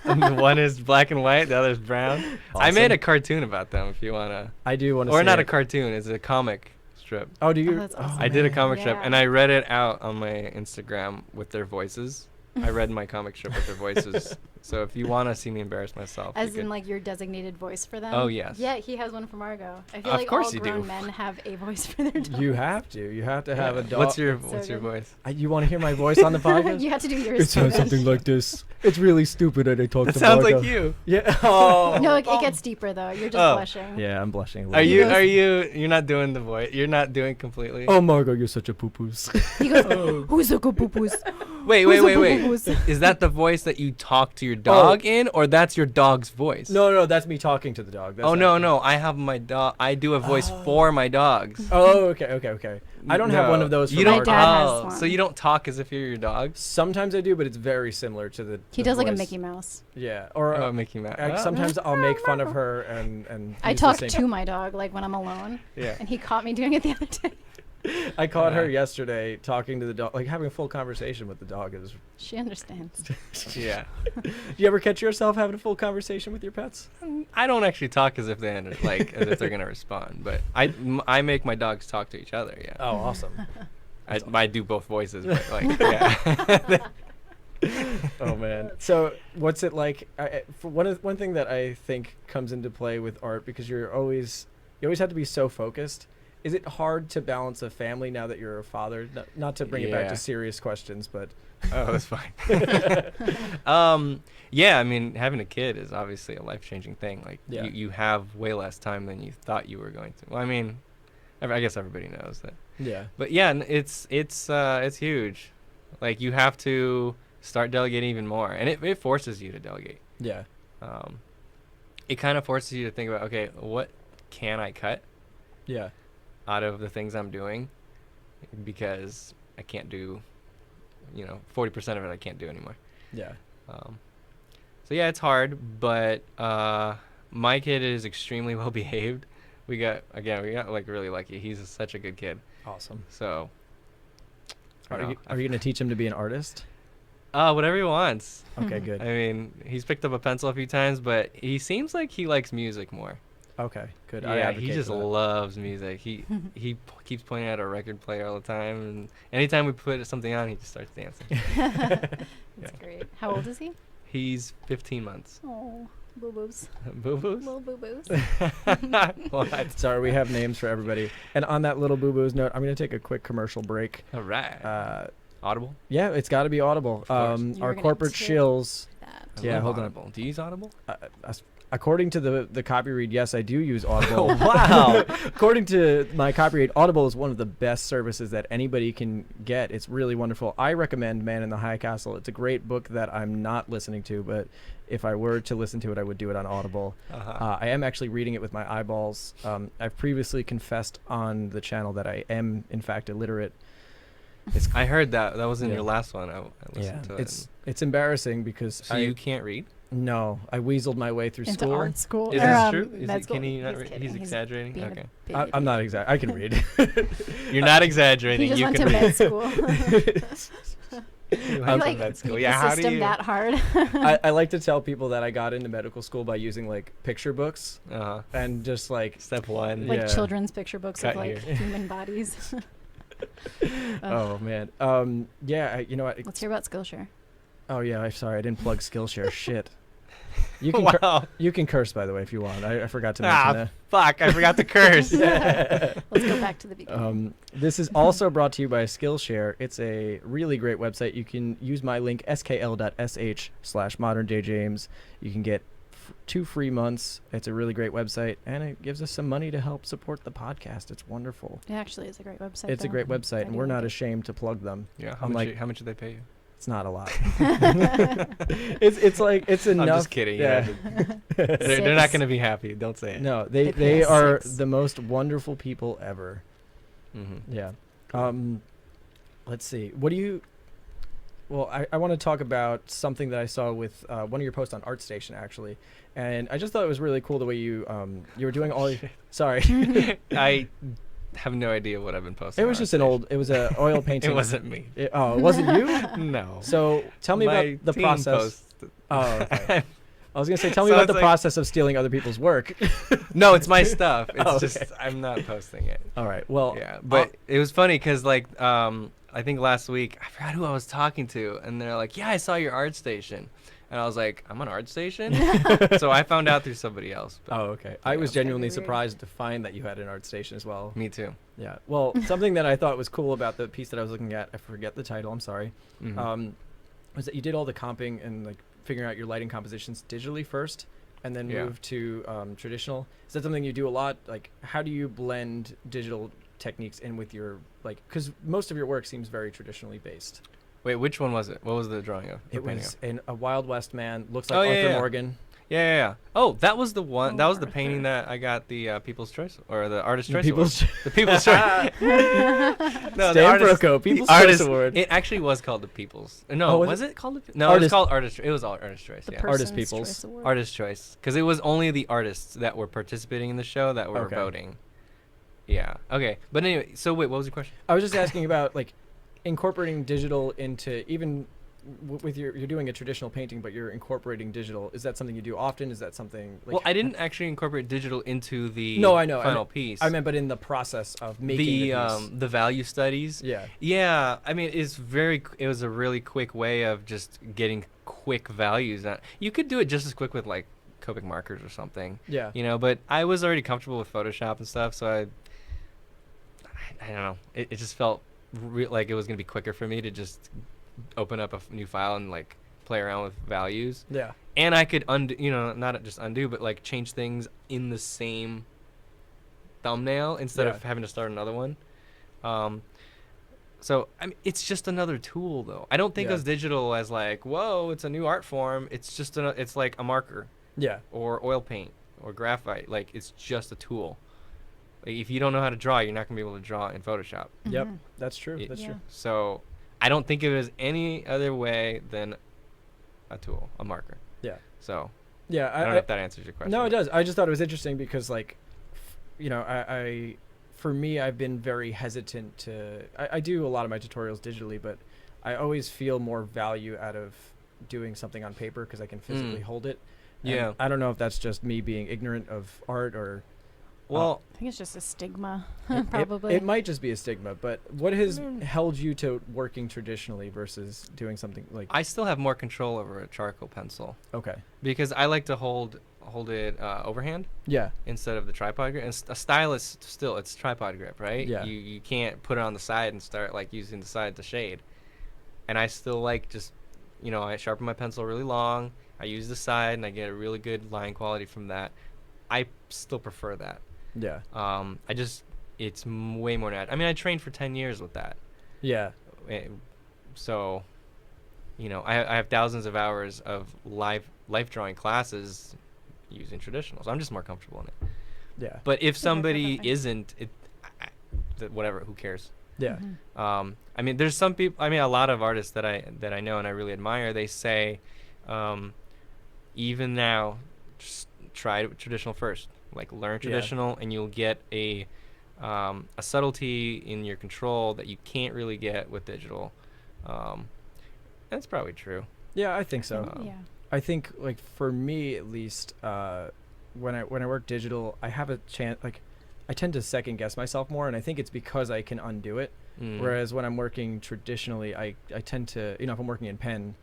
And one is black and white, the other is brown. I made Awesome. a cartoon about them if you want to. I do want to. Or not a cartoon, it's a comic strip. Oh, do you? Oh, that's awesome. I did a man. comic strip Yeah. and I read it out on my Instagram with their voices. I read my comic strip with their voices. So if you want to see me embarrass myself, As you in could. like your designated voice for them? Oh, yes. Yeah, he has one for Margot. I feel Of like course all you do. grown men have a voice for their dog. You have to. You have to have a dog. What's your So good. voice? You want to hear my voice on the podcast? You have to do yours. It sounds too. something like this. It's really stupid that I talk That to sounds Margo. like you. Yeah. Oh. No, it gets deeper though. You're just Oh. blushing. Yeah, I'm blushing. A Are little. you're not doing the voice? You're not doing completely? Oh, Margo, you're such a poo-poos. He goes, "Who's a good poo-poos? Wait. Who's a poo-poos?" Is that the voice that you talk to your dog in, or that's your dog's voice? No, that's me talking to the dog. That's Oh, not- no. I have my dog. I do a voice for my dogs. Oh, okay. I don't have one of those. For You My don't. Margo. dad has Oh, one. so you don't talk as if you're your dog? Sometimes I do, but it's very similar to the. He the does like a voice. Mickey Mouse. Yeah, or Oh, Mickey Mouse. sometimes I'll make fun of her and. I use the talk same- to my dog like when I'm alone, Yeah. and he caught me doing it the other day. I caught her Yeah. yesterday talking to the dog, like having a full conversation with the dog. Is. She understands. Yeah. Do you ever catch yourself having a full conversation with your pets? I don't actually talk as if as if they're gonna respond, but I make my dogs talk to each other. Yeah. Oh, awesome. I do both voices, but like yeah. Oh man. So what's it like? For one thing that I think comes into play with art, because you always have to be so focused. Is it hard to balance a family now that you're a father? Not to bring it back Yeah. to serious questions, but Oh, that's fine. Yeah, I mean, having a kid is obviously a life-changing thing. Like, Yeah. you have way less time than you thought you were going to. Well, I mean, I guess everybody knows that. yeah, But yeah, it's huge. Like, you have to start delegating even more, and it forces you to delegate. yeah, It kind of forces you to think about, okay, what can I cut yeah, out of the things I'm doing, because I can't do 40% of it I can't do anymore. Yeah. So yeah, it's hard, but my kid is extremely well behaved. We got like really lucky. He's such a good kid. Awesome. So Are you going to teach him to be an artist? whatever he wants. Okay, good. I mean, he's picked up a pencil a few times, but he seems like he likes music more. Okay, good. I Yeah, advocate he just for that. loves music. He keeps pointing at a record player all the time, and anytime we put something on, he just starts dancing. That's great. How old is he? He's 15 months. Oh, boo-boos. Boo-boos? Little boo-boos. What? Sorry, we have names for everybody. And on that little boo-boos note, I'm going to take a quick commercial break. All right. Audible? Yeah, it's got to be Audible. Of course. You Our were gonna corporate say shills. that. I Yeah, love hold on. Audible. Do you use Audible? According to the copy read, yes, I do use Audible. Oh, wow. According to my copy read, Audible is one of the best services that anybody can get. It's really wonderful. I recommend Man in the High Castle. It's a great book that I'm not listening to, but if I were to listen to it, I would do it on Audible. I am actually reading it with my eyeballs. I've previously confessed on the channel that I am, in fact, illiterate. I heard that. That was in Yeah. your last one. I listened to it. It's embarrassing because So you can't read? No, I weaseled my way through Into school. art school. Is or, this true? med school. Can he not He's read? kidding. He's exaggerating? being a Okay. baby. I'm not exact. I can read. You're not He exaggerating. just You went can to read. med school. You You, went to like, med school. beat Yeah, the how do system you? that hard. I like to tell people that I got into medical school by using like picture books and just like Step one. Like Yeah. children's picture books Cut of like here. human bodies. oh man yeah you know what Let's hear about Skillshare. oh yeah I'm sorry I didn't plug Skillshare shit you can Wow. you can curse by the way if you want I forgot to mention that. Fuck! I forgot to curse. Let's go back to the beginning. This is also brought to you by Skillshare. It's a really great website. You can use my link skl.sh/moderndayjames. You can get 2 free months. It's a really great website, and it gives us some money to help support the podcast. It's wonderful. It actually is a great website. It's a though. great website, I and do we're like not it. ashamed to plug them. Yeah. I'm like- How much did they pay you? It's not a lot. it's like it's enough. I'm just kidding. Yeah. They're not Six. going to be happy. Don't say it. No, They they pay us are 6. the most wonderful people ever. Mm-hmm. Yeah. Let's see. What do you? Well, I want to talk about something that I saw with one of your posts on ArtStation actually, and I just thought it was really cool the way you were doing all. Sorry, I have no idea what I've been posting. it was on just an stage. old. It was a oil painting. It wasn't me. It wasn't you. No. So tell me My about the team process. posted. Oh, okay. I was gonna say, tell me So about it's the like- process of stealing other people's work. No, it's my stuff. It's Oh, just okay. I'm not posting it. All right. Well, Yeah, but it was funny because like I think last week I forgot who I was talking to, and they're like, "Yeah, I saw your art station," and I was like, "I'm on art station," so I found out through somebody else. But oh, okay. I was That's kinda genuinely weird. surprised to find that you had an art station as well. me too. Yeah. Well, something that I thought was cool about the piece that I was looking at, I forget the title. I'm sorry. Mhm. Was that you did all the comping and like figuring out your lighting compositions digitally first, and then Yeah. moved to traditional. Is that something you do a lot? Like, how do you blend digital techniques in with your because most of your work seems very traditionally based. Wait, which one was it? What was the drawing of? It or painting was of? a Wild West man. Looks like Oh, yeah, Arthur yeah. Morgan. Yeah. Oh, that was the one. Oh, that was the Arthur. painting that I got the People's Choice or the Artist The Choice People's Award. The People's Choice. No, Stan Proko, People's Choice Artist Award. It actually was called the People's. No, Oh, was was it called the? No, it Artist- was called Artist. It was all Artist Choice. The Yeah. Artist Person's Peoples. Choice Award. Artist Choice, because it was only the artists that were participating in the show that were Okay. voting. Yeah. Okay. But anyway, so wait, what was your question? I was just asking about like incorporating digital into even with you're doing a traditional painting, but you're incorporating digital. Is that something you do often? Is that something like? Well, I didn't actually incorporate digital into the No, I know. final piece. I meant, but in the process of making the piece. the value studies. Yeah. Yeah, I mean, it was a really quick way of just getting quick values. You could do it just as quick with like Copic markers or something, Yeah. you know. But I was already comfortable with Photoshop and stuff, so I don't know. It just felt like it was gonna be quicker for me to just open up a new file and like play around with values. Yeah. And I could undo, not just undo, but like change things in the same thumbnail instead Yeah. of having to start another one. So I mean, it's just another tool, though. I don't think Yeah. of digital as like, whoa, it's a new art form. It's just it's like a marker Yeah. or oil paint or graphite. Like it's just a tool. Like if you don't know how to draw, you're not gonna be able to draw in Photoshop. Yep. Mhm. That's true. It- That's Yeah. true. So I don't think of it as any other way than a tool, a marker. Yeah. So Yeah, I don't know if that answers your question. No, it does. I just thought it was interesting because, like, you know, I for me, I've been very hesitant to. I do a lot of my tutorials digitally, but I always feel more value out of doing something on paper because I can physically hold it. And Yeah. I don't know if that's just me being ignorant of art or. Well, I think it's just a stigma, It- probably. It might just be a stigma, but what has held you to working traditionally versus doing something like? I still have more control over a charcoal pencil Okay. because I like to hold it overhand Yeah. instead of the tripod grip. And a stylus still, it's tripod grip, right? Yeah. You can't put it on the side and start like using the side to shade. And I still like just, I sharpen my pencil really long. I use the side and I get a really good line quality from that. I still prefer that. Yeah. It's way more natural. I mean, I trained for 10 years with that. Yeah. So, I have thousands of hours of life drawing classes using traditional. So I'm just more comfortable in it. Yeah. But if Yeah, somebody definitely. isn't, whatever, who cares? Yeah. Mhm. I mean, there's some people. I mean, a lot of artists that I know and I really admire. They say, even now, just try traditional first. Like learn Yeah. traditional, and you'll get a subtlety in your control that you can't really get with digital. That's probably true. Yeah, I think so. Yeah. I think, like, for me at least, when I work digital, I have a chance. Like, I tend to second guess myself more, and I think it's because I can undo it. Whereas when I'm working traditionally, I tend to, if I'm working in pen,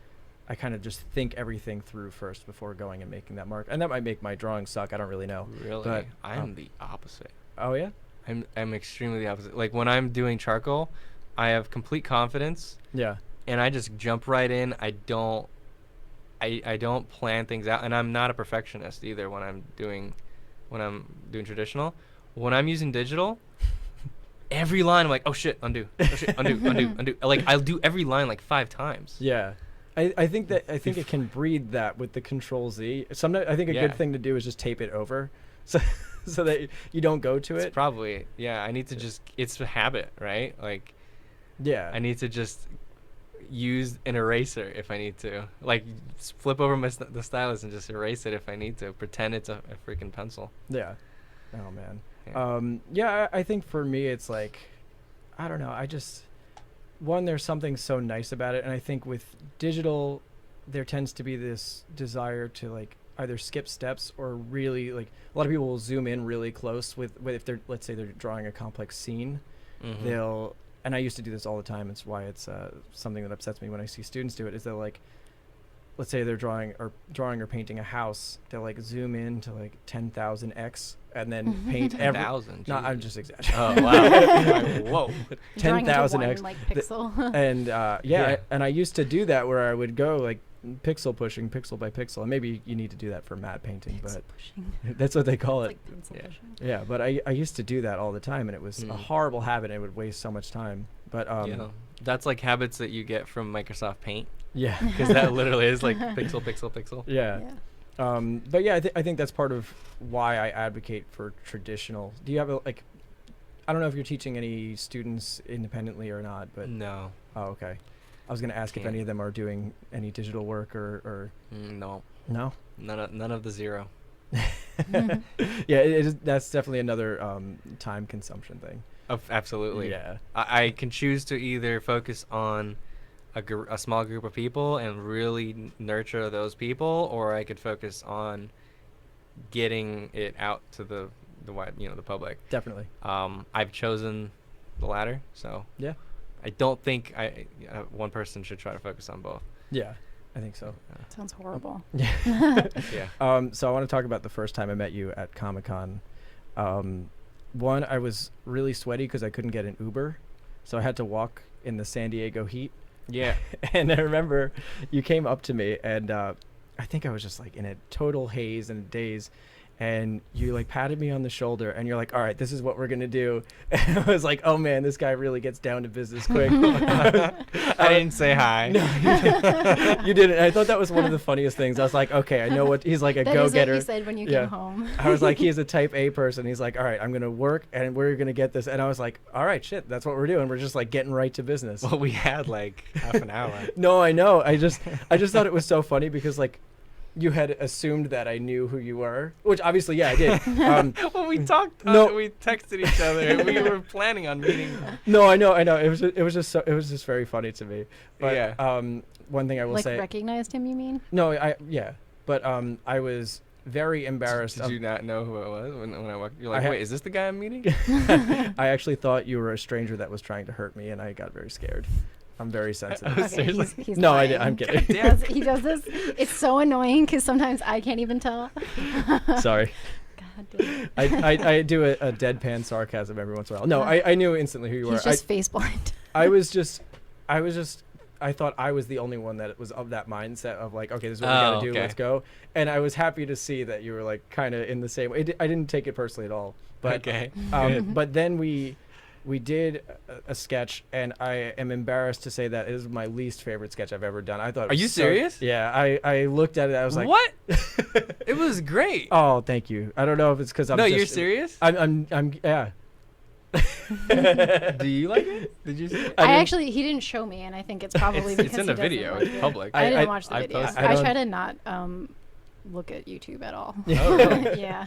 I kind of just think everything through first before going and making that mark, and that might make my drawing suck. I don't really know. Really, But, I am the opposite. Oh yeah. I'm extremely the opposite. Like when I'm doing charcoal, I have complete confidence, Yeah. and I just jump right in. I don't plan things out, and I'm not a perfectionist either when I'm doing traditional. When I'm using digital, every line I'm like, oh shit, undo, oh shit, undo, undo, undo. Like I'll do every line like 5 times. Yeah. I think it can breed that with the Control Z. Sometimes I think a Yeah. good thing to do is just tape it over, so that you don't go to It's it. probably, yeah. I need to just. It's a habit, right? Like Yeah. I need to just use an eraser if I need to. Like flip over the stylus and just erase it if I need to. Pretend it's a freaking pencil. Yeah. Oh man. Yeah. Yeah, I think for me it's like, I don't know. There's something so nice about it, and I think with digital, there tends to be this desire to like either skip steps or really like a lot of people will zoom in really close with if they're, let's say they're drawing a complex scene, Mhm. and I used to do this all the time. It's why it's something that upsets me when I see students do it. Is they'll like, let's say they're drawing or painting a house, they'll like zoom in to like 10,000x and then paint every. 10,000. No, I'm Jesus. just exaggerating. Oh wow. Whoa. Drawing into 10,000 one, X. like pixel. And Yeah. and I used to do that where I would go like pixel pushing, pixel by pixel, and maybe you need to do that for matte painting, Pixel but pushing. that's what they call It's it. like pencil Yeah. pushing. Yeah, but I used to do that all the time, and it was a Mm. horrible habit, and it would waste so much time. But Yeah. That's like habits that you get from Microsoft Paint, yeah, because that literally is like pixel, pixel, pixel. yeah. Yeah. But yeah, I think that's part of why I advocate for traditional. Do you have like, I don't know if you're teaching any students independently or not, but No. oh, okay. I was gonna ask if any of them are doing any digital work or No. no. None of the zero. Yeah, it is. That's definitely another time consumption thing. Absolutely. Yeah. I can choose to either focus on a small group of people and really nurture those people, or I could focus on getting it out to the wide, the public. Definitely. I've chosen the latter, so Yeah. I don't think one person should try to focus on both. Yeah, I think so. Sounds horrible. Yeah. Yeah. So I want to talk about the first time I met you at Comic-Con. One, I was really sweaty because I couldn't get an Uber, so I had to walk in the San Diego heat. Yeah. And I remember you came up to me, and I think I was just like in a total haze and a daze, and you like patted me on the shoulder and you're like, all right, this is what we're gonna do. And I was like, oh man, this guy really gets down to business quick. I didn't say hi. No, you didn't. I thought that was one of the funniest things. I was like, okay, I know what he's like, a That is what go-getter. you said when you Yeah. came home. I was like, he is a type A person. He's like, all right, I'm gonna work and we're gonna get this. And I was like, all right, shit, that's what we're doing. We're just like getting right to business. Well, we had like half an hour. No, I know. I just thought it was so funny because like you had assumed that I knew who you were, which obviously, yeah, I did. Well, we talked. No. We texted each other. And we were planning on meeting. No, I know. It was just very funny to me. But Yeah. one thing I will Like say, recognized him, you mean? no, but I was very embarrassed. Did you not know who it was when I walked? You're like, I wait, is this the guy I'm meeting? I actually thought you were a stranger that was trying to hurt me, and I got very scared. I'm very sensitive. Oh, Okay, seriously? he's No, lying. I'm kidding. He does this. It's so annoying because sometimes I can't even tell. Sorry. God damn it. I do a deadpan sarcasm every once in a while. No, I knew instantly who you were. He's just face blind. I thought I was the only one that was of that mindset of like, okay, this is what we gotta do, okay. let's go. And I was happy to see that you were like kind of in the same way. I didn't take it personally at all. But Okay. but then we did a sketch, and I am embarrassed to say that it is my least favorite sketch I've ever done. I thought. It Are was you so- serious? Yeah, I looked at it. I was like, what? It was great. oh, thank you. I don't know if it's because I'm. No, just, you're serious? I'm yeah. Do you like it? Did you see it? I actually, he didn't show me, and I think it's probably because It's in he the doesn't video. like It's it. public. I I didn't watch the I video. posted it. I try to not look at YouTube at all. Oh, really? Yeah.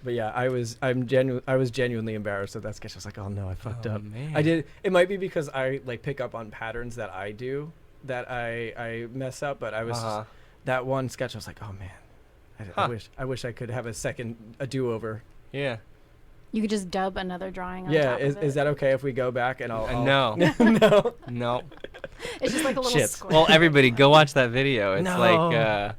But yeah, I was genuinely embarrassed at that sketch. I was like, oh no, I fucked Oh, up. man. I did. It might be because I like pick up on patterns that I do that I mess up. But I was Uh-huh. that one sketch. I was like, oh man, I wish I could have a do-over. Yeah. You could just dub another drawing on Yeah, top is of it. that okay if we go back and I'll No. no. No. It's just like a little Shit. square. Well, everybody, go watch that video. It's No. like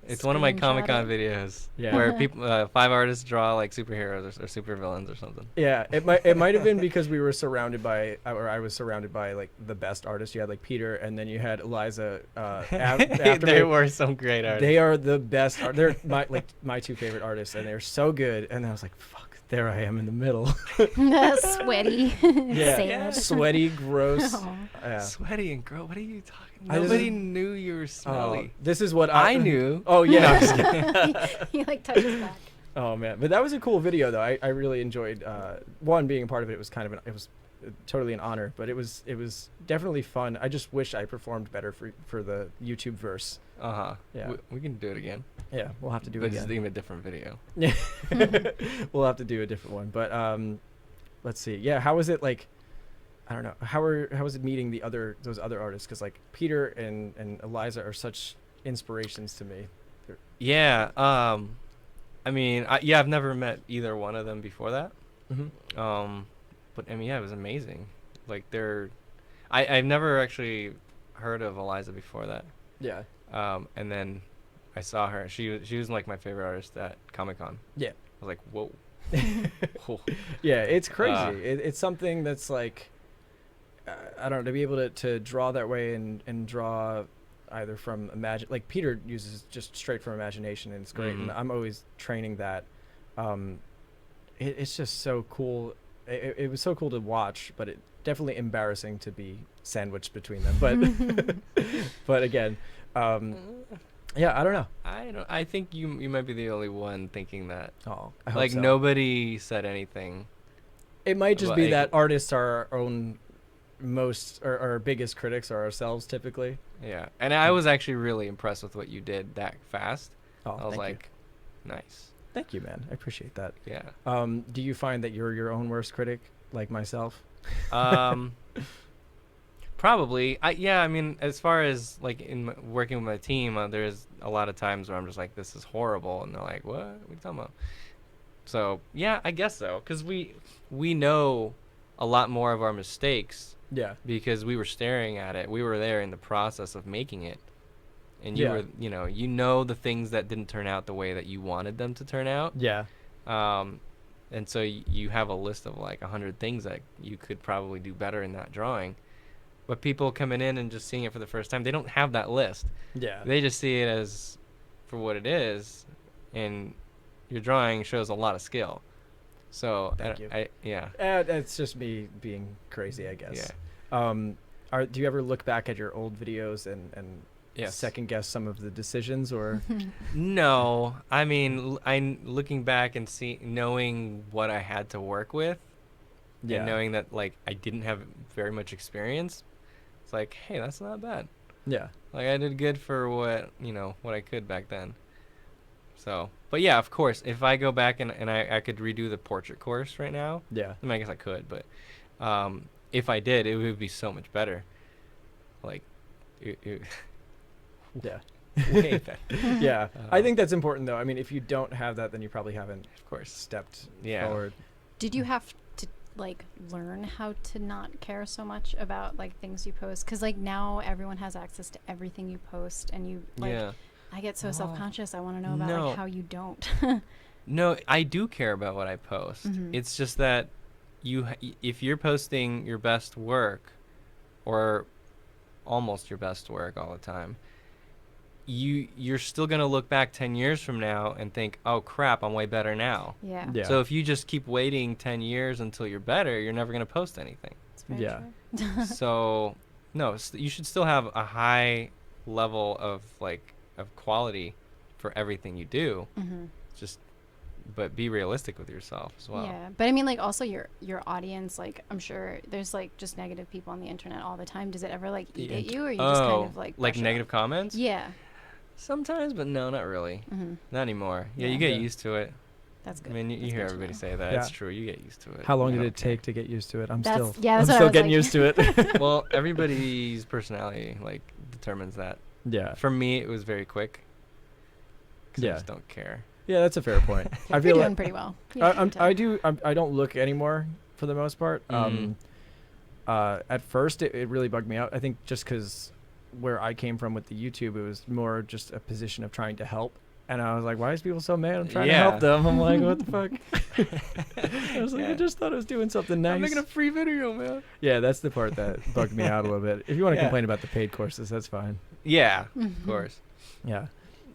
it's one of my Screenshot Comic-Con it. videos Yeah. where people 5 artists draw like superheroes or supervillains or something. Yeah, it might have been because we were surrounded by, or I was surrounded by like the best artists. You had like Peter, and then you had Eliza. After There me. were some great artists. They are the best. They're my two favorite artists, and they're so good. And I was like, fuck, there I am in the middle. Sweaty. Yeah, Sad. sweaty, gross. Aw. Yeah. Sweaty and girl, what are you talking? I just- Nobody knew you were Oh, smelly. this is what I knew. Oh yeah. No, I'm just kidding. He like touches back. Oh man, but that was a cool video though. I really enjoyed one being a part of it. It was kind of it was totally an honor, but it was definitely fun. I just wish I performed better for the YouTube verse. Uh-huh. Yeah. We can do it again. Yeah, we'll have to do But it just again. even a different video. Yeah, we'll have to do a different one. But let's see. Yeah, how was it like? I don't know. How was it meeting those other artists? Because like Peter and Eliza are such inspirations to me. Yeah. I mean, I've never met either one of them before that. Mm-hmm. But I mean, yeah, it was amazing. Like I've never actually heard of Eliza before that. Yeah. And then I saw her. She was like my favorite artist at Comic-Con. Yeah. I was like, whoa. Whoa. Yeah, it's crazy. It's something that's like, I don't know, to be able to draw that way and draw either from like Peter uses just straight from imagination, and it's great. Mhm. And I'm always training that. It's just so cool. It was so cool to watch, but it definitely embarrassing to be sandwiched between them. But but again, yeah, I don't know. I think you might be the only one thinking that. Oh, I hope Like so. nobody said anything. It might just be like- that artists are our own most or our biggest critics are ourselves typically. Yeah. And I was actually really impressed with what you did that fast. Oh, I was thank like, nice. you. Thank you, man. I appreciate that. Yeah. Do you find that you're your own worst critic, like myself? Probably. I mean, as far as like working with my team, there's a lot of times where I'm just like, this is horrible, and they're like, what are you talking about? So yeah, I guess so, because we know a lot more of our mistakes Yeah. because we were staring at it. We were there in the process of making it, and you Yeah. were, you know the things that didn't turn out the way that you wanted them to turn out. Yeah. And so you have a list of like 100 things that you could probably do better in that drawing. But people coming in and just seeing it for the first time, they don't have that list. Yeah. They just see it as for what it is, and your drawing shows a lot of skill. So Thank you. Yeah. It's just me being crazy, I guess. Yeah. Do you ever look back at your old videos and Yes. second guess some of the decisions, or? No, I mean, I'm looking back and knowing what I had to work with, and knowing that like I didn't have very much experience. It's like, hey, that's not bad. Yeah. Like I did good for what I could back then. So, but yeah, of course, if I go back and I could redo the portrait course right now. Yeah. I mean, I guess I could, but if I did, it would be so much better. Like, Yeah. way better. Yeah. I think that's important, though. I mean, if you don't have that, then you probably haven't, Of course. stepped Yeah. forward. Did you have to like learn how to not care so much about like things you post? Because like now everyone has access to everything you post, and you like. Yeah. I get so Oh, self-conscious. I want to know about no. like how you don't. No, I do care about what I post. Mhm. It's just that if you're posting your best work, or almost your best work all the time, you're still gonna look back 10 years from now and think, oh crap, I'm way better now. Yeah. Yeah. So if you just keep waiting 10 years until you're better, you're never gonna post anything. It's very Yeah. true. So no, you should still have a high level of quality for everything you do. Mm-hmm. But be realistic with yourself as well. Yeah, but I mean, like, also your audience, like, I'm sure there's like just negative people on the internet all the time. Does it ever like eat at you, or you just kind of like brush it negative off? comments? Yeah. Sometimes, but no, not really. Mm-hmm. Not anymore. Yeah, Yeah. you get Yeah. used to it. That's good. I mean, you That's hear good to everybody know. say that. Yeah. It's true. You get used to it. How long I did don't it take to get used to it? I'm That's- still, yeah, I'm that's what I still was getting like. used to it. Well, everybody's personality determines that. Yeah. For me, it was very quick. 'Cause Yeah. I just don't care. Yeah, that's a fair point. I You're feel doing like pretty well. You I, can I'm, tell. I don't look anymore for the most part. Mhm. At first, it really bugged me out. I think just because where I came from with the YouTube, it was more just a position of trying to help. And I was like, why is people so mad? I'm trying to help Yeah. them. I'm like, what the fuck? I was like, I Yeah. just thought I was doing something nice. I'm making a free video, man. Yeah, that's the part that bugged me out a little bit. If you want to Yeah. complain about the paid courses, that's fine. Yeah, Mhm. of course. Yeah.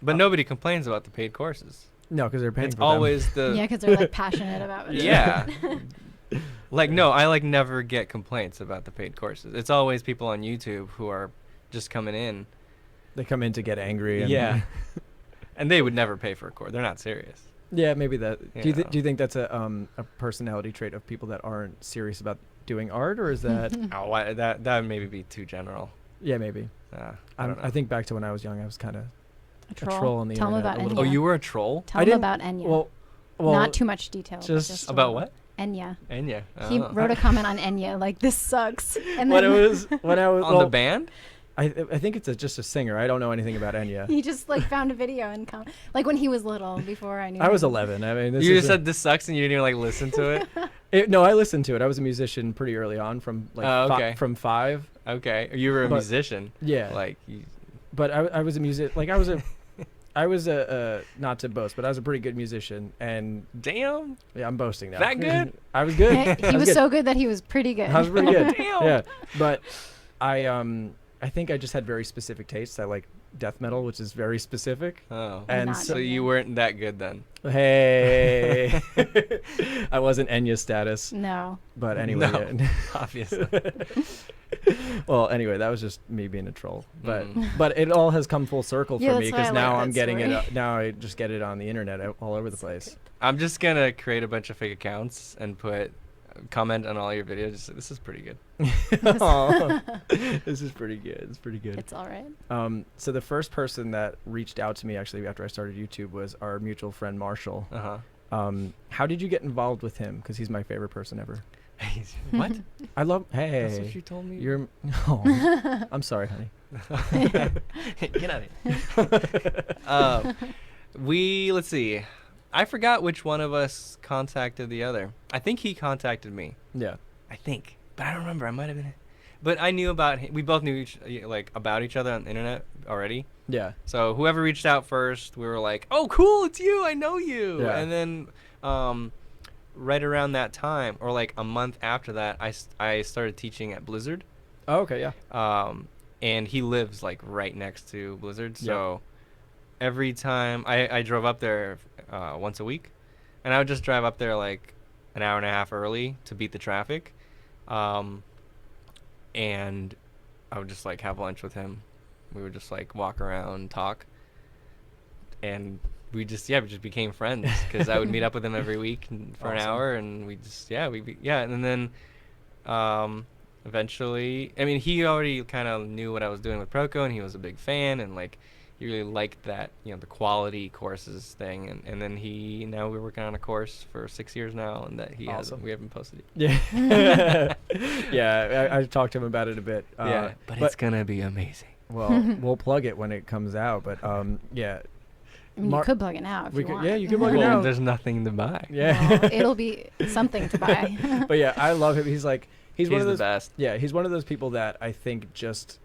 But nobody complains about the paid courses. No, because they're paying It's for always Yeah, the because they're like passionate about it. yeah. No, I never get complaints about the paid courses. It's always people on YouTube who are just coming in. them. They come in to get angry. And Yeah. And they would never pay for a course. They're not serious. Yeah, maybe that. Do Yeah. you think that's a personality trait of people that aren't serious about doing art, or is that? Oh, that would maybe be too general. Yeah, maybe. I don't know. I think back to when I was young, I was kind of A troll on the Tell 'em internet about a Enya. little Oh, bit. you were a troll? Tell I them didn't- about Enya. Well, Not too much detail. but just a About little. what? Enya. Enya. He Oh. wrote a comment on Enya like, this sucks. And when then I was on well, the band? I think it's just a singer. I don't know anything about Enya. he just like found a video and like when he was little, before I knew. I was him. 11. I mean, this You is just said this sucks and you didn't even listen to it? no, I listened to it. I was a musician pretty early on, from like Oh, okay. from 5. Okay. You were a But- musician. Yeah, You, but I was a I was a not to boast, but I was a pretty good musician, and damn. yeah, I'm boasting now. That good? I was good. He I was good. so good that he was pretty good. I was pretty good. Damn. Yeah, but I think I just had very specific tastes. I like death metal, which is very specific. Oh. And Not So Enya. you weren't that good then. Hey, I wasn't Enya status, No. but anyway. No. Yeah. Obviously. Well, anyway, that was just me being a troll. But Mm. but it all has come full circle Yeah, for me, that's why I because now like I'm that getting story. it. Now I just get it on the internet all over the place. I'm just going to create a bunch of fake accounts and comment on all your videos. Just say, this is pretty good. Aw. This is pretty good. It's pretty good. It's all right. So the first person that reached out to me actually after I started YouTube was our mutual friend Marshall. Uh-huh. How did you get involved with him? Because he's my favorite person ever. What? I love. That's what Hey, you told me? you're. Oh, I'm sorry, honey. Get out of here. Let's see. I forgot which one of us contacted the other. I think he contacted me. Yeah. I think. But I don't remember. I might have been. But I knew about him. We both knew about each other on the internet already. Yeah. So whoever reached out first, we were like, "Oh, cool, it's you. I know you." Yeah. And then right around that time, or like a month after that, I started teaching at Blizzard. Oh, okay. Yeah. And he lives like right next to Blizzard. So every time I drove up there once a week, and I would just drive up there like an hour and a half early to beat the traffic, and I would just like have lunch with him. We would just like walk around, talk, and we just became friends because I would meet up with him every week for an hour, and we just and then eventually, I mean, he already kind of knew what I was doing with Proko, and he was a big fan, and like he really liked that, the quality courses thing, and then now we're working on a course for 6 years now, and that we haven't posted it. Yeah. Yeah, I talked to him about it a bit. But it's gonna be amazing. Well, we'll plug it when it comes out, but yeah. I mean, you could plug it now if you want. Yeah, you can plug it now. There's nothing to buy. Yeah. Well, it'll be something to buy. But yeah, I love him. He's one of those the best. Yeah, he's one of those people that I think just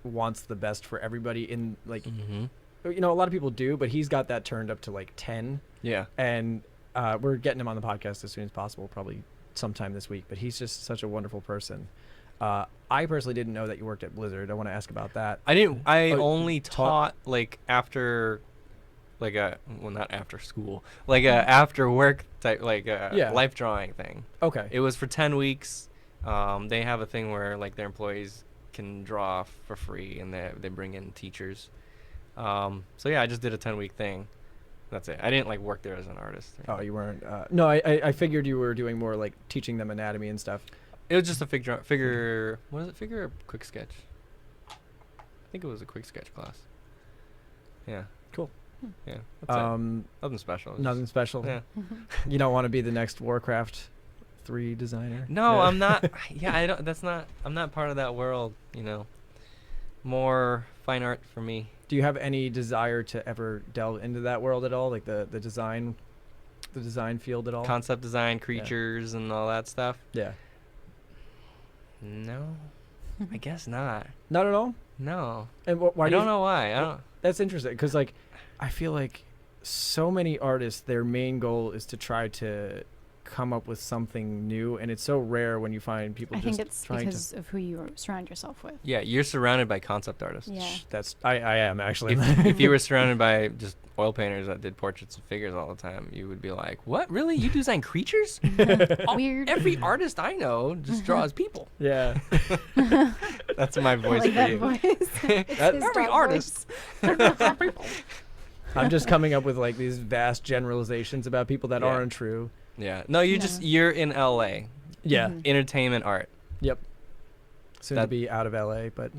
wants the best for everybody in like a lot of people do, but he's got that turned up to like 10. Yeah. And we're getting him on the podcast as soon as possible, probably sometime this week, but he's just such a wonderful person. I personally didn't know that you worked at Blizzard. I want to ask about that. I didn't. I only taught like after, like not after school, like after work type, like life drawing thing. Okay. It was for 10 weeks. They have a thing where like their employees can draw for free, and they bring in teachers. So yeah, I just did a 10-week thing. That's it. I didn't like work there as an artist. Oh, you weren't. No, I figured you were doing more like teaching them anatomy and stuff. It was just a figure. What is it? Figure or quick sketch? I think it was a quick sketch class. Yeah. Cool. Yeah. That's it. Nothing special. Nothing special. Yeah. You don't want to be the next Warcraft 3 designer? No, Yeah. I'm not. Yeah, I don't. I'm not part of that world. More fine art for me. Do you have any desire to ever delve into that world at all, like the design field at all? Concept design, creatures, and all that stuff. Yeah. No, I guess not. Not at all. No. And why? I don't know why. I don't. That's interesting because like I feel like so many artists, their main goal is to try to come up with something new, and it's so rare when you find people I just think it's trying because of who you surround yourself with. Yeah, you're surrounded by concept artists. Yeah. That's I am actually. If you were surrounded by just oil painters that did portraits and figures all the time, you would be like, "What? Really? You design creatures?" Weird. Every artist I know just draws people. Yeah. That's my voice like for that you. voice. That's every artist. I'm just coming up with like these vast generalizations about people that Yeah. aren't true. Yeah. No, you're in LA. Yeah. Mhm. Entertainment art. Yep. Soon to be out of LA, but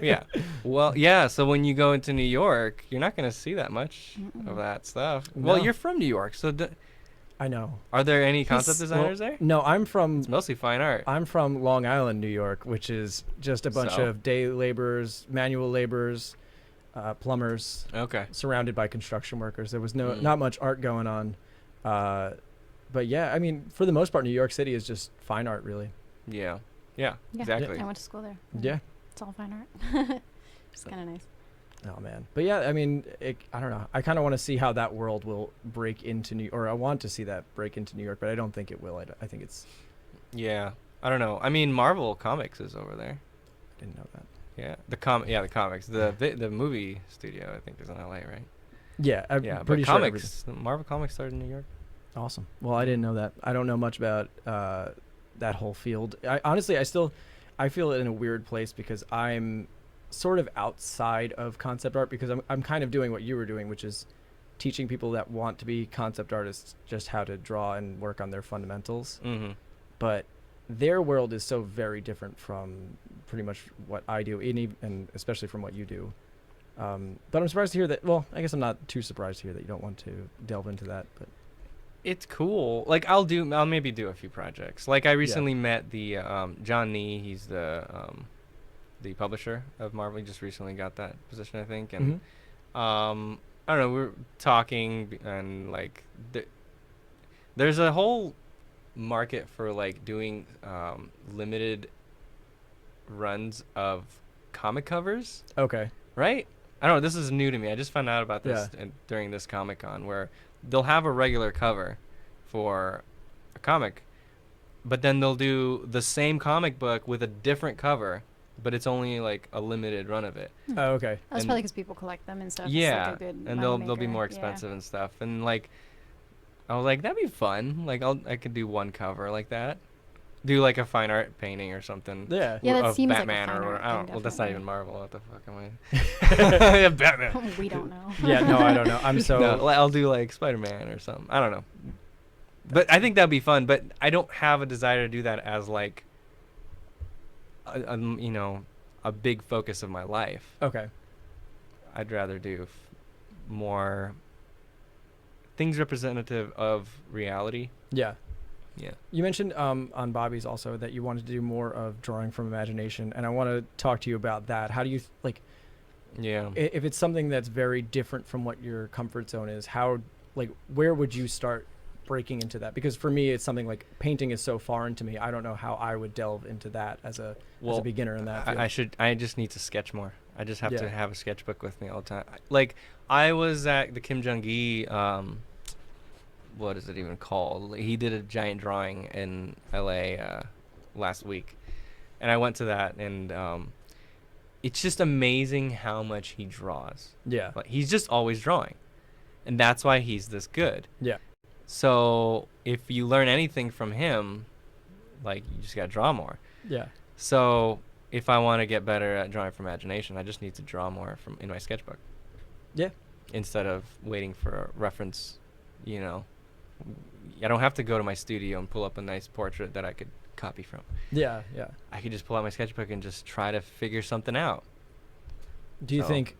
Yeah. Well, yeah. So when you go into New York, you're not going to see that much Mm-mm. of that stuff. No. Well, you're from New York, so I know. are there any concept Well, designers there? No, I'm from It's mostly fine art. Long Island, New York, which is just a bunch So? of day laborers, manual laborers, plumbers, Okay. surrounded by construction workers. There was Mm. not much art going on. But yeah, I mean, for the most part, New York City is just fine art, really. Yeah. Yeah. Yeah. Exactly. I went to school there. Yeah. It's all fine art. It's kind of nice. Oh man. But yeah, I mean, I don't know. I kind of want to see how that world will break into I want to see that break into New York, but I don't think it will. I think it's. Yeah. I don't know. I mean, Marvel Comics is over there. I didn't know that. Yeah. The comics. The movie studio I think is in LA, right? Yeah. I'm Yeah. pretty But sure. comics. Marvel Comics started in New York. Awesome. Well, I didn't know that. I don't know much about that whole field. Honestly, I feel in a weird place because I'm sort of outside of concept art because I'm kind of doing what you were doing, which is teaching people that want to be concept artists just how to draw and work on their fundamentals. Mm-hmm. But their world is so very different from pretty much what I do, and especially from what you do. But I'm surprised to hear that. Well, I guess I'm not too surprised to hear that you don't want to delve into that. But It's cool. Like I'll maybe do a few projects. Like I recently met the John Nee. He's the publisher of Marvel. He just recently got that position, I think. And Mhm. I don't know. We were talking, and like there's a whole market for like doing limited runs of comic covers. Okay. Right? I don't know. This is new to me. I just found out about this during this Comic-Con, where they'll have a regular cover for a comic, but then they'll do the same comic book with a different cover, but it's only like a limited run of it. Oh, okay. That's And- probably because people collect them and stuff. Yeah, It's like a good and they'll be moneymaker. more Yeah. expensive and stuff. And like I was like, that'd be fun. Like I could do one cover like that. Do like a fine art painting or something. Yeah. Yeah, that of seems like a Batman fine or art I don't. thing, Well, that's not definitely. even Marvel. What the fuck am I? Yeah, Batman. We don't know. Yeah, no, I don't know. I'm so No, I'll do like Spider-Man or something. I don't know. But I think that'd be fun. But I don't have a desire to do that as like, you know, a big focus of my life. okay. I'd rather do more things representative of reality. Yeah. Yeah. You mentioned on Bobby's also that you wanted to do more of drawing from imagination, and I want to talk to you about that. How do you like Yeah. if it's something that's very different from what your comfort zone is? How like where would you start breaking into that? Because for me, it's something like painting is so foreign to me. I don't know how I would delve into that as a beginner in that field. I just need to sketch more. I just have Yeah. to have a sketchbook with me all the time. Like I was at the Kim Jong-gi, what is it even called? He did a giant drawing in LA last week, and I went to that, and it's just amazing how much he draws. Yeah. Like he's just always drawing, and that's why he's this good. Yeah. So if you learn anything from him, like you just gotta draw more. Yeah. So if I want to get better at drawing from imagination, I just need to draw more from in my sketchbook. Yeah. Instead of waiting for a reference, you know, I don't have to go to my studio and pull up a nice portrait that I could copy from. Yeah. Yeah. I could just pull out my sketchbook and just try to figure something out. Do you So- think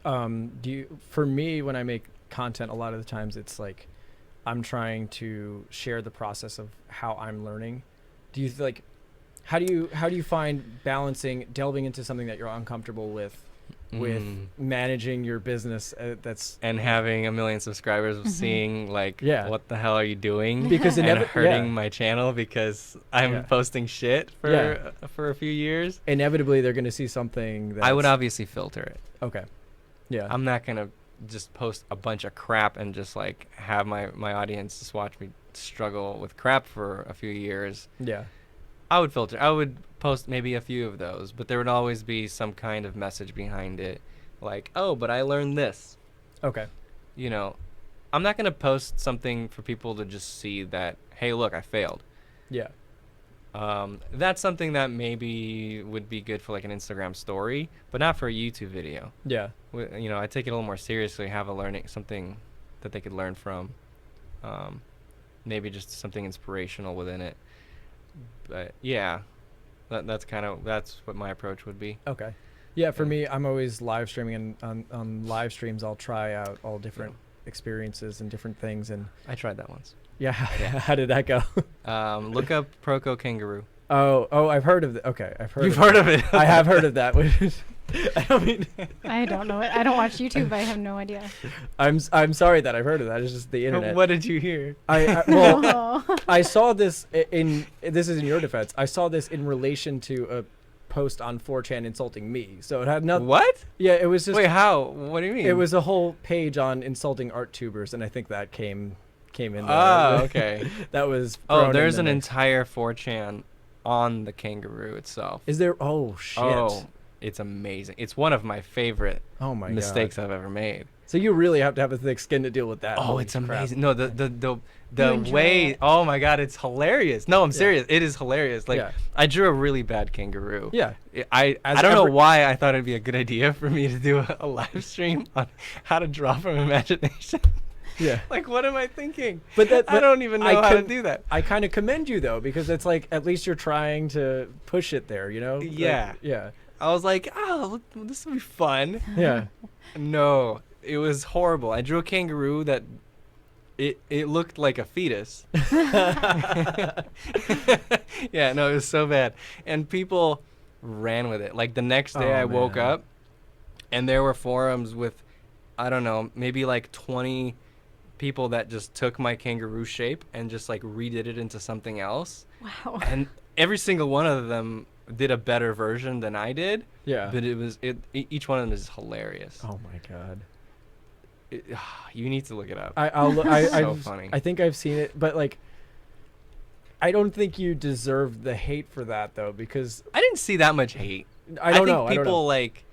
for me when I make content a lot of the times it's like I'm trying to share the process of how I'm learning. Do you like how do you find delving into something that you're uncomfortable with managing your business that's And having a million subscribers, Mhm. seeing like, Yeah. what the hell are you doing? because And hurting yeah, my channel because I'm Yeah. posting shit for a few years. inevitably they're going to see something that I would obviously filter it. okay. Yeah. I'm not gonna just post a bunch of crap and just like have my audience just watch me struggle with crap for a few years. Yeah. I would filter. I would post maybe a few of those, but there would always be some kind of message behind it, like, oh, but I learned this. Okay. You know, I'm not gonna post something for people to just see that, hey, look, I failed. Yeah. That's something that maybe would be good for like an Instagram story, but not for a YouTube video. Yeah. You know, I take it a little more seriously, have something that they could learn from, maybe just something inspirational within it. But yeah, that's what my approach would be. Okay. Yeah, for Yeah. me, I'm always live streaming, and on live streams, I'll try out all different experiences and different things. And I tried that once. yeah, how did that go? Look up Prokopenko. Oh, I've heard of it. Okay, I've heard. You've heard of it? I have heard of that. I don't mean. I don't know it. I don't watch YouTube. I have no idea. I'm sorry that I've heard of that. It's just the internet. What did you hear? Well, No. I saw this this is in your defense. I saw this in relation to a post on 4chan insulting me. So it had nothing. What? Yeah, it was just. Wait, how? What do you mean? It was a whole page on insulting art tubers, and I think that came in there. Oh, okay. That was. Oh, thrown in there's the an mix. entire 4chan on the kangaroo itself. Is there? Oh shit! Oh, it's amazing. It's one of my favorite Oh my mistakes god! I've ever made. So you really have to have a thick skin to deal with that. Oh, Holy it's crap. amazing. No, the enjoy way. it. Oh my god, it's hilarious. No, I'm Yeah. serious. It is hilarious. Like Yeah. I drew a really bad kangaroo. Yeah. I As don't know every- why I thought it'd be a good idea for me to do a live stream on how to draw from imagination. Yeah. Like, what am I thinking? But I don't even know I how to com- do that. I kind of commend you though, because it's like at least you're trying to push it there, you know? Like, Yeah. yeah. I was like, oh, this will be fun. Yeah. No, it was horrible. I drew a kangaroo that it looked like a fetus. Yeah, no, it was so bad. And people ran with it. Like the next day Oh, I woke man. up and there were forums with, I don't know, maybe like 20 people that just took my kangaroo shape and just like redid it into something else. Wow. And every single one of them did a better version than I did. Yeah. But each one of them is hilarious. Oh my god. You need to look it up. I'll look. So I've, funny. I think I've seen it, but like, I don't think you deserve the hate for that though, because I didn't see that much hate. I don't think know. I don't people know. like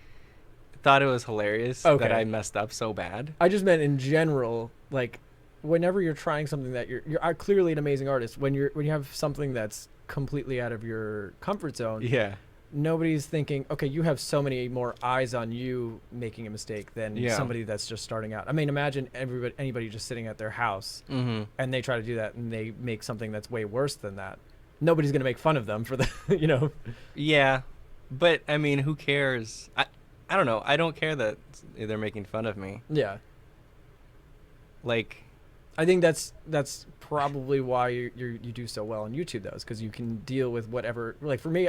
thought it was hilarious Okay. that I messed up so bad. I just meant in general, like whenever you're trying something that you're clearly an amazing artist, when you have something that's completely out of your comfort zone, Yeah. nobody's thinking, okay, you have so many more eyes on you making a mistake than Yeah. somebody that's just starting out. I mean, imagine anybody just sitting at their house Mm-hmm. and they try to do that and they make something that's way worse than that. Nobody's going to make fun of them for the, Yeah, but I mean, who cares? I don't know. I don't care that they're making fun of me. Yeah. Like, I think that's probably why you do so well on YouTube, though, is because you can deal with whatever. Like for me,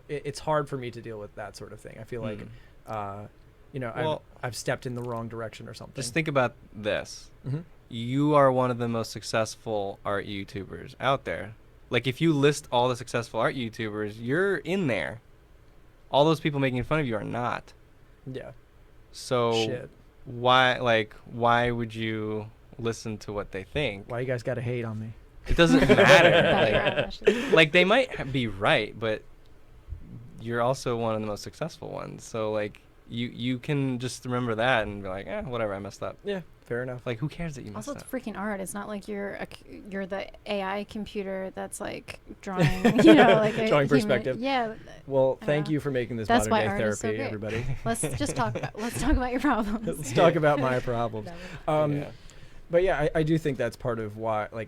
it's hard for me to deal with that sort of thing. I feel like, Well, I've stepped in the wrong direction or something. just think about this. Mm-hmm. You are one of the most successful art YouTubers out there. Like, if you list all the successful art YouTubers, you're in there. All those people making fun of you are not. Yeah. So Shit. why would you listen to what they think? Why you guys got to hate on me? It doesn't About your matter. eyelashes. Like, they might be right, but you're also one of the most successful ones. So, like, you can just remember that and be like, whatever, I messed up. Yeah, fair enough. Like, who cares that you messed Also, it's up? freaking art. It's not like you're the AI computer that's like drawing, like a Drawing human- perspective. Yeah. Well, I thank know. you for making this That's modern why day art is so therapy, great. everybody. Let's talk about your problems. Let's talk about my problems. Yeah. But yeah, I do think that's part of why, like,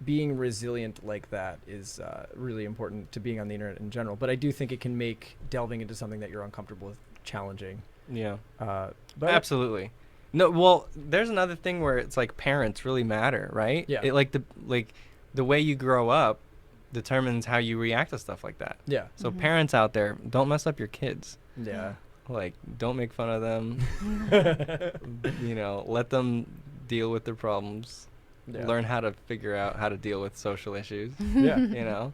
being resilient like that is really important to being on the internet in general. But I do think it can make delving into something that you're uncomfortable with challenging. Yeah. But Absolutely. No, well, there's another thing where it's like parents really matter, right? Yeah. It, the way you grow up determines how you react to stuff like that. Yeah. So Mhm. parents out there, don't mess up your kids. Yeah. Like, don't make fun of them. Let them deal with their problems. Yeah. Learn how to figure out how to deal with social issues. Yeah.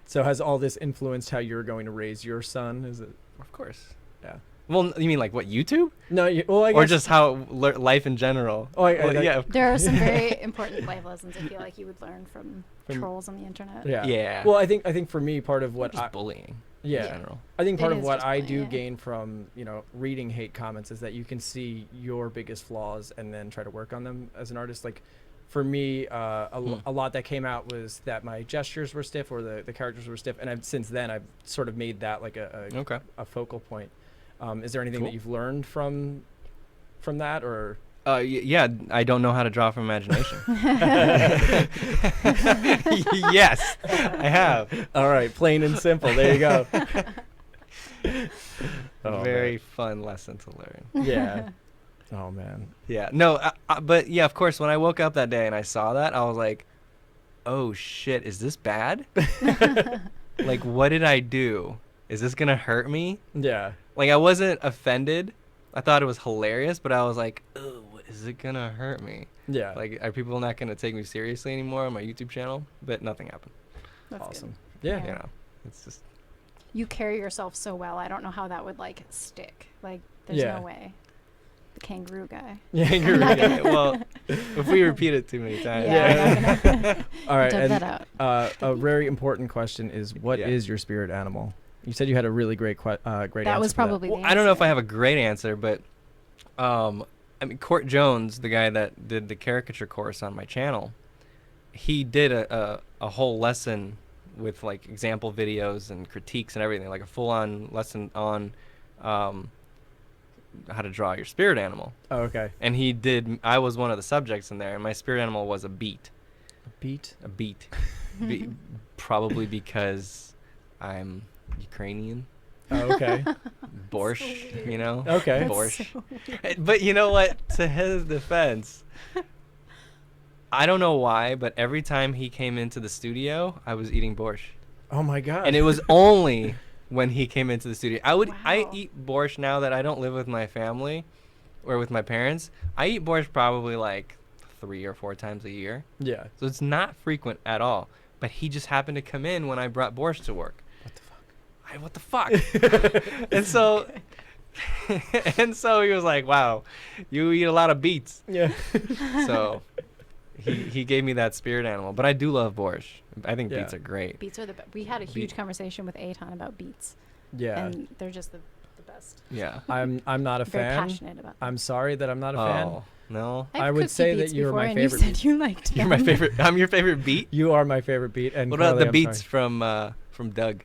So has all this influenced how you're going to raise your son? Is it? Of course. Yeah. Well, you mean like what, YouTube? No. I guess. Or just how life in general? Oh, yeah. There are some very important life lessons I feel like you would learn from From- trolls on the internet. Yeah. Yeah. Well, I think for me, part of what just bullying in yeah, general. I think part It of is what just I bullying, do yeah. gain from reading hate comments is that you can see your biggest flaws and then try to work on them as an artist. Like, for me, a lot that came out was that my gestures were stiff or the characters were stiff, and since then I've sort of made that like Okay. a focal point. Is there anything Cool. that you've learned from that, or? Yeah, I don't know how to draw from imagination. Yes, I have. All right, plain and simple. There you go. Oh, Very fun lesson to learn. man. Yeah. Oh man. Yeah, no, but yeah, of course, when I woke up that day and I saw that, I was like, oh shit, is this bad? Like, what did I do? Is this gonna hurt me? Yeah. Like, I wasn't offended. I thought it was hilarious, but I was like, oh, is it gonna hurt me? Yeah. Like, are people not gonna take me seriously anymore on my YouTube channel? But nothing happened. That's good. awesome. Yeah. You know, it's just You carry yourself so well. I don't know how that would like stick. Like, there's Yeah. no way. The kangaroo guy. Yeah. I'm You're not right. gonna- well, if we repeat it too many times. Yeah. I'm not gonna All right. dub And that out. a very important question is, what is Yeah. your spirit animal? You said you had a really great great That answer was for probably Well, the I don't know if answer. I have a great answer, but I mean, Court Jones, the guy that did the caricature course on my channel, he did a whole lesson with like example videos and critiques and everything, like a full-on lesson on how to draw your spirit animal. Oh, okay. And I was one of the subjects in there, and my spirit animal was a beet. A beat. A beet. Probably because I'm Ukrainian. Oh, okay. Borscht, you know? Okay. That's Borscht. so But you know what? To his defense, I don't know why, but every time he came into the studio, I was eating borscht. Oh my god. And it was only when he came into the studio. I Wow. eat borscht now that I don't live with my family or with my parents. I eat borscht probably like 3 or 4 times a year. Yeah. So it's not frequent at all. But he just happened to come in when I brought borscht to work. What the fuck? And so and so he was like, wow, you eat a lot of beets. Yeah. So he gave me that spirit animal. But I do love borscht. I think Yeah. beets are great. Beets are the best. We had a huge conversation with Eitan about beets. Yeah. And they're just the best. best. Yeah. I'm not a Very fan. passionate about. I'm sorry that I'm not a fan. Oh no. I've I would cooked say you that beets you're before my and favorite You beet. said you liked You're them. my favorite. I'm your favorite beat. You are my favorite beat. And What about Carly, the I'm beats sorry. from Doug?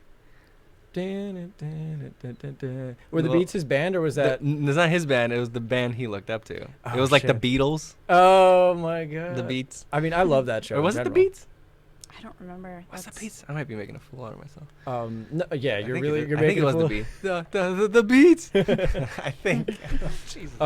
Were the Well, Beats his band or was that? It's not his band. It was the band he looked up to. Oh, It was like the shit. Beatles. Oh my god. The Beats. I mean, I love that show. Or in was it the general. Beats? I don't remember. What's the That's- Beats? I might be making a fool out of myself. No, yeah, I you're think really it, you're I think making it was a the fool. Beats. The Beats. I think. Jesus.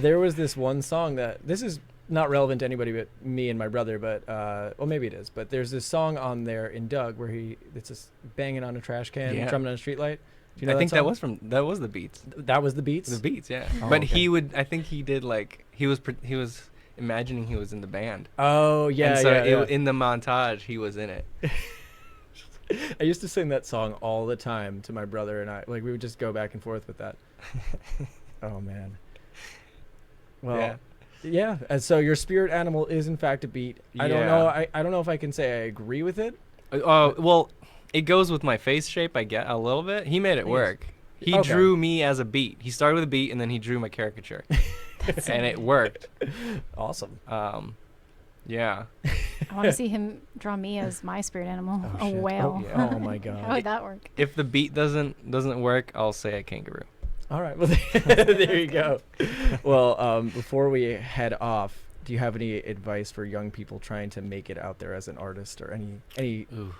There was this one song that this is not relevant to anybody but me and my brother, but well, maybe it is. But there's this song on there in Doug where it's just banging on a trash can, Yeah. drumming on a streetlight. Do you know I think song? that was the Beats. That was the Beats. The Beats, yeah. Oh, But okay. I think he did like he was imagining he was in the band. Oh yeah, and so yeah. in the montage he was in it. I used to sing that song all the time to my brother and I. Like we would just go back and forth with that. Oh man. Well, yeah. And so your spirit animal is in fact a beat. I don't know. Yeah. I don't know if I can say I agree with it. Well, it goes with my face shape. I get a little bit. He made it Yes. work. He Okay. drew me as a beat. He started with a beat and then he drew my caricature, and it worked. Awesome. Yeah. I want to see him draw me as my spirit animal, Oh, a shit. whale. Yeah. Oh my How god. would that work? If the beat doesn't work, I'll say a kangaroo. All right. Well, there you go. Well, before we head off, do you have any advice for young people trying to make it out there as an artist, or any? Ooh.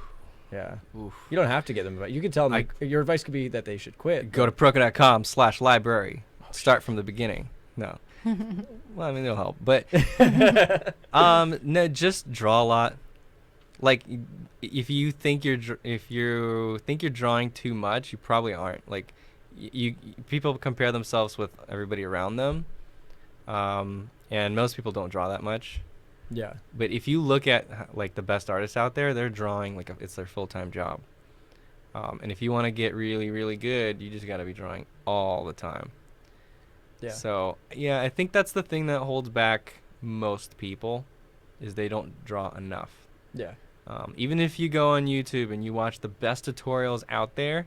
Yeah. Oof. You don't have to give them advice. You can tell them. Your advice could be that they should quit. Go to Prokopenko.com/library. Start from the beginning. No. Well, I mean, it'll help, but no, just draw a lot. Like, if you think you're drawing too much, you probably aren't. Like, people compare themselves with everybody around them, and most people don't draw that much. Yeah. But if you look at like the best artists out there, they're drawing like it's their full-time job. And if you want to get really, really good, you just got to be drawing all the time. Yeah. So, yeah, I think that's the thing that holds back most people is they don't draw enough. Yeah. Even if you go on YouTube and you watch the best tutorials out there,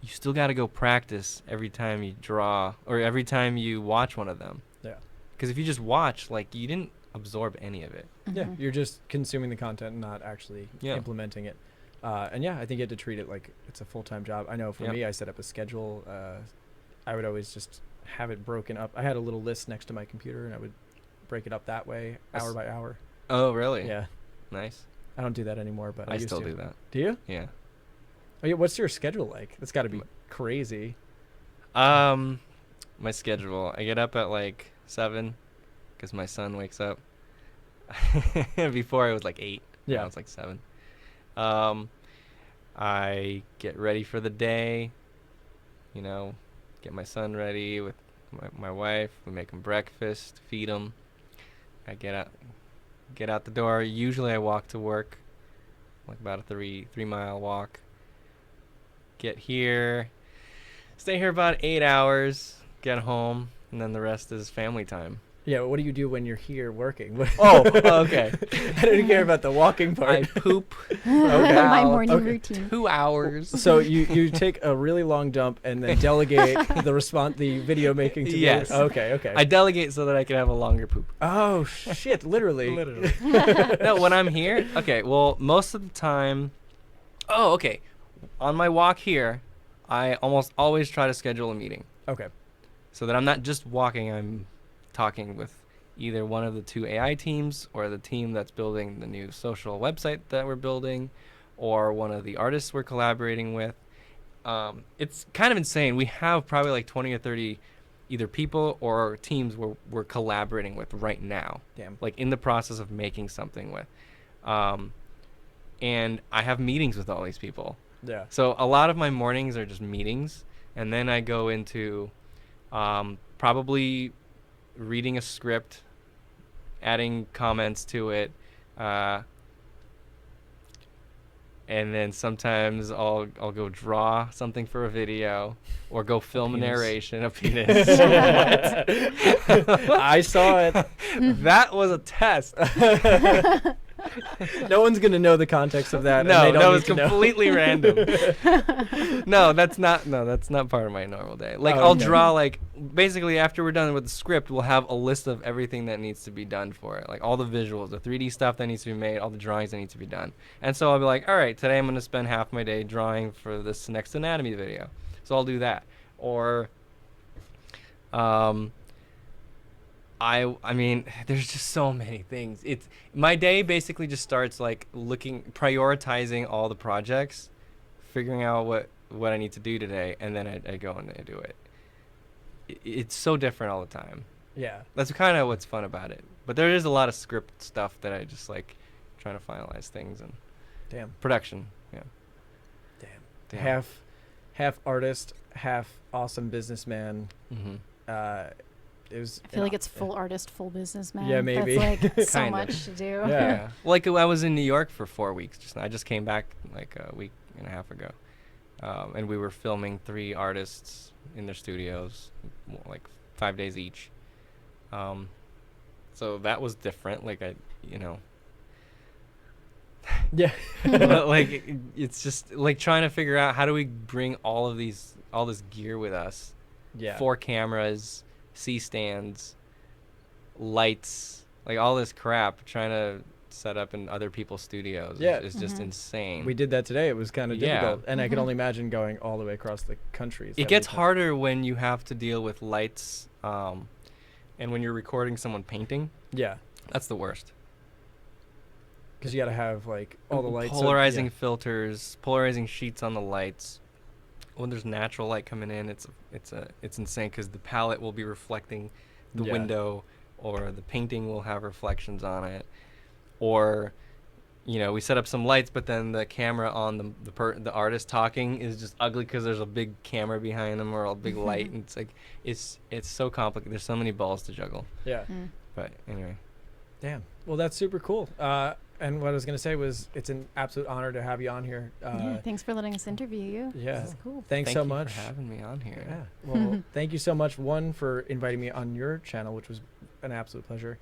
you still got to go practice every time you draw or every time you watch one of them. Yeah. Because if you just watch, like, you didn't absorb any of it. Yeah. Mhm. You're just consuming the content and not actually Yeah. implementing it. And yeah, I think you have to treat it like it's a full-time job. I know for Yep. me, I set up a schedule. I would always just have it broken up. I had a little list next to my computer, and I would break it up that way, hour by hour. Oh, really? Yeah. Nice. I don't do that anymore, but I, I used still to. do that. Do you? Yeah. Oh yeah. What's your schedule like? That's got to be M- crazy. My schedule. I get up at like 7 because my son wakes up. Before it was like 8. Yeah. Now it's like 7. I get ready for the day. You know, get my son ready with my wife. We make him breakfast, feed him. I get out the door. Usually I walk to work, like about a 3-mile walk. Get here, stay here about 8 hours, get home, and then the rest is family time. Yeah. What do you do when you're here working? Oh, okay. I didn't care about the walking part. I poop My about morning okay. routine. 2 hours. So you take a really long dump and then delegate the video making to Yes. the, okay. I delegate so that I can have a longer poop. Oh shit, literally. Literally. No, when I'm here, okay, well, most of the time, okay. On my walk here, I almost always try to schedule a meeting Okay. so that I'm not just walking, I'm talking with either one of the 2 AI teams or the team that's building the new social website that we're building or one of the artists we're collaborating with. It's kind of insane. We have probably like 20 or 30 either people or teams we're collaborating with right now. Damn. Like in the process of making something with. And I have meetings with all these people. Yeah. So a lot of my mornings are just meetings, and then I go into probably reading a script, adding comments to it, and then sometimes I'll go draw something for a video or go film a penis. narration of penis. I saw it. That was a test. No one's gonna know the context of that. No, and they don't that need was to know. completely random. No, that's not part of my normal day. Like Oh, I'll okay. draw like basically after we're done with the script, we'll have a list of everything that needs to be done for it, like all the visuals, the 3D stuff that needs to be made, all the drawings that need to be done. And so I'll be like, all right, today I'm gonna spend half my day drawing for this next anatomy video, so I'll do that. Or, I mean, there's just so many things. It's my day basically just starts like prioritizing all the projects, figuring out what I need to do today, and then I go and I do it. It's so different all the time. Yeah. That's kind of what's fun about it. But there is a lot of script stuff that I just like trying to finalize things and Damn. production. Yeah. Damn. Half artist, half awesome businessman. Mm-hmm. It was. I feel like it's full artist, full businessman. Yeah, maybe. That's like so Kinda. much to do. Yeah. Like I was in New York for 4 weeks. I just came back like a week and a half ago, and we were filming 3 artists in their studios, like 5 days each. So that was different. Like Yeah. but, like it's just like trying to figure out how do we bring all this gear with us. Yeah. 4 cameras, C-stands, lights, like all this crap, trying to set up in other people's studios is just insane. We did that today. It was kind of Yeah. difficult, and I could only imagine going all the way across the country. It gets harder when you have to deal with lights, and when you're recording someone painting. Yeah, That's the worst. because you got to have like all the lights. Polarizing filters, polarizing sheets on the lights. When there's natural light coming in, it's insane because the palette will be reflecting the Yeah. window, or the painting will have reflections on it, or we set up some lights, but then the camera on the artist talking is just ugly because there's a big camera behind them or a big light, and it's like it's so complicated. There's so many balls to juggle. Yeah. But anyway, Damn. Well, that's super cool. And what I was gonna say was, it's an absolute honor to have you on here. Yeah, thanks for letting us interview you. Yeah. This is cool. Thanks thank so you much for having me on here. Yeah. Well, thank you so much, one, for inviting me on your channel, which was an absolute pleasure.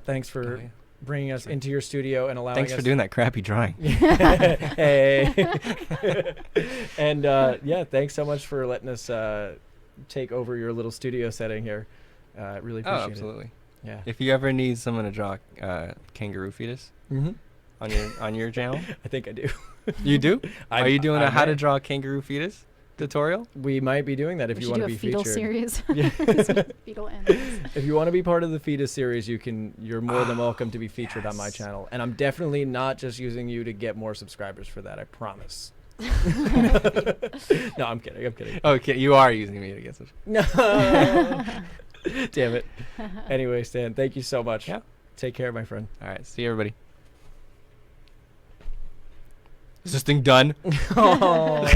Thanks for Oh, yeah. bringing us Sure. into your studio and allowing Thanks us. for doing that crappy drawing. Hey. And yeah, thanks so much for letting us take over your little studio setting here. Really appreciate Oh, absolutely. it. Yeah. If you ever need someone to draw kangaroo fetus Mm-hmm. on your channel, I think I do. you do? Are you doing I a how to may. draw kangaroo fetus tutorial? We might be doing that if We you should want do to a be fetal featured. series. Yeah. Fetal animals. If you want to be part of the fetus series, you're more than welcome to be featured on my yes. channel. And I'm definitely not just using you to get more subscribers for that, I promise. No, I'm kidding. Okay, you are using me to get some. No. Damn it. Anyway, Stan, thank you so much. Yeah. Take care, my friend. All right, see everybody. Is this thing done? Oh.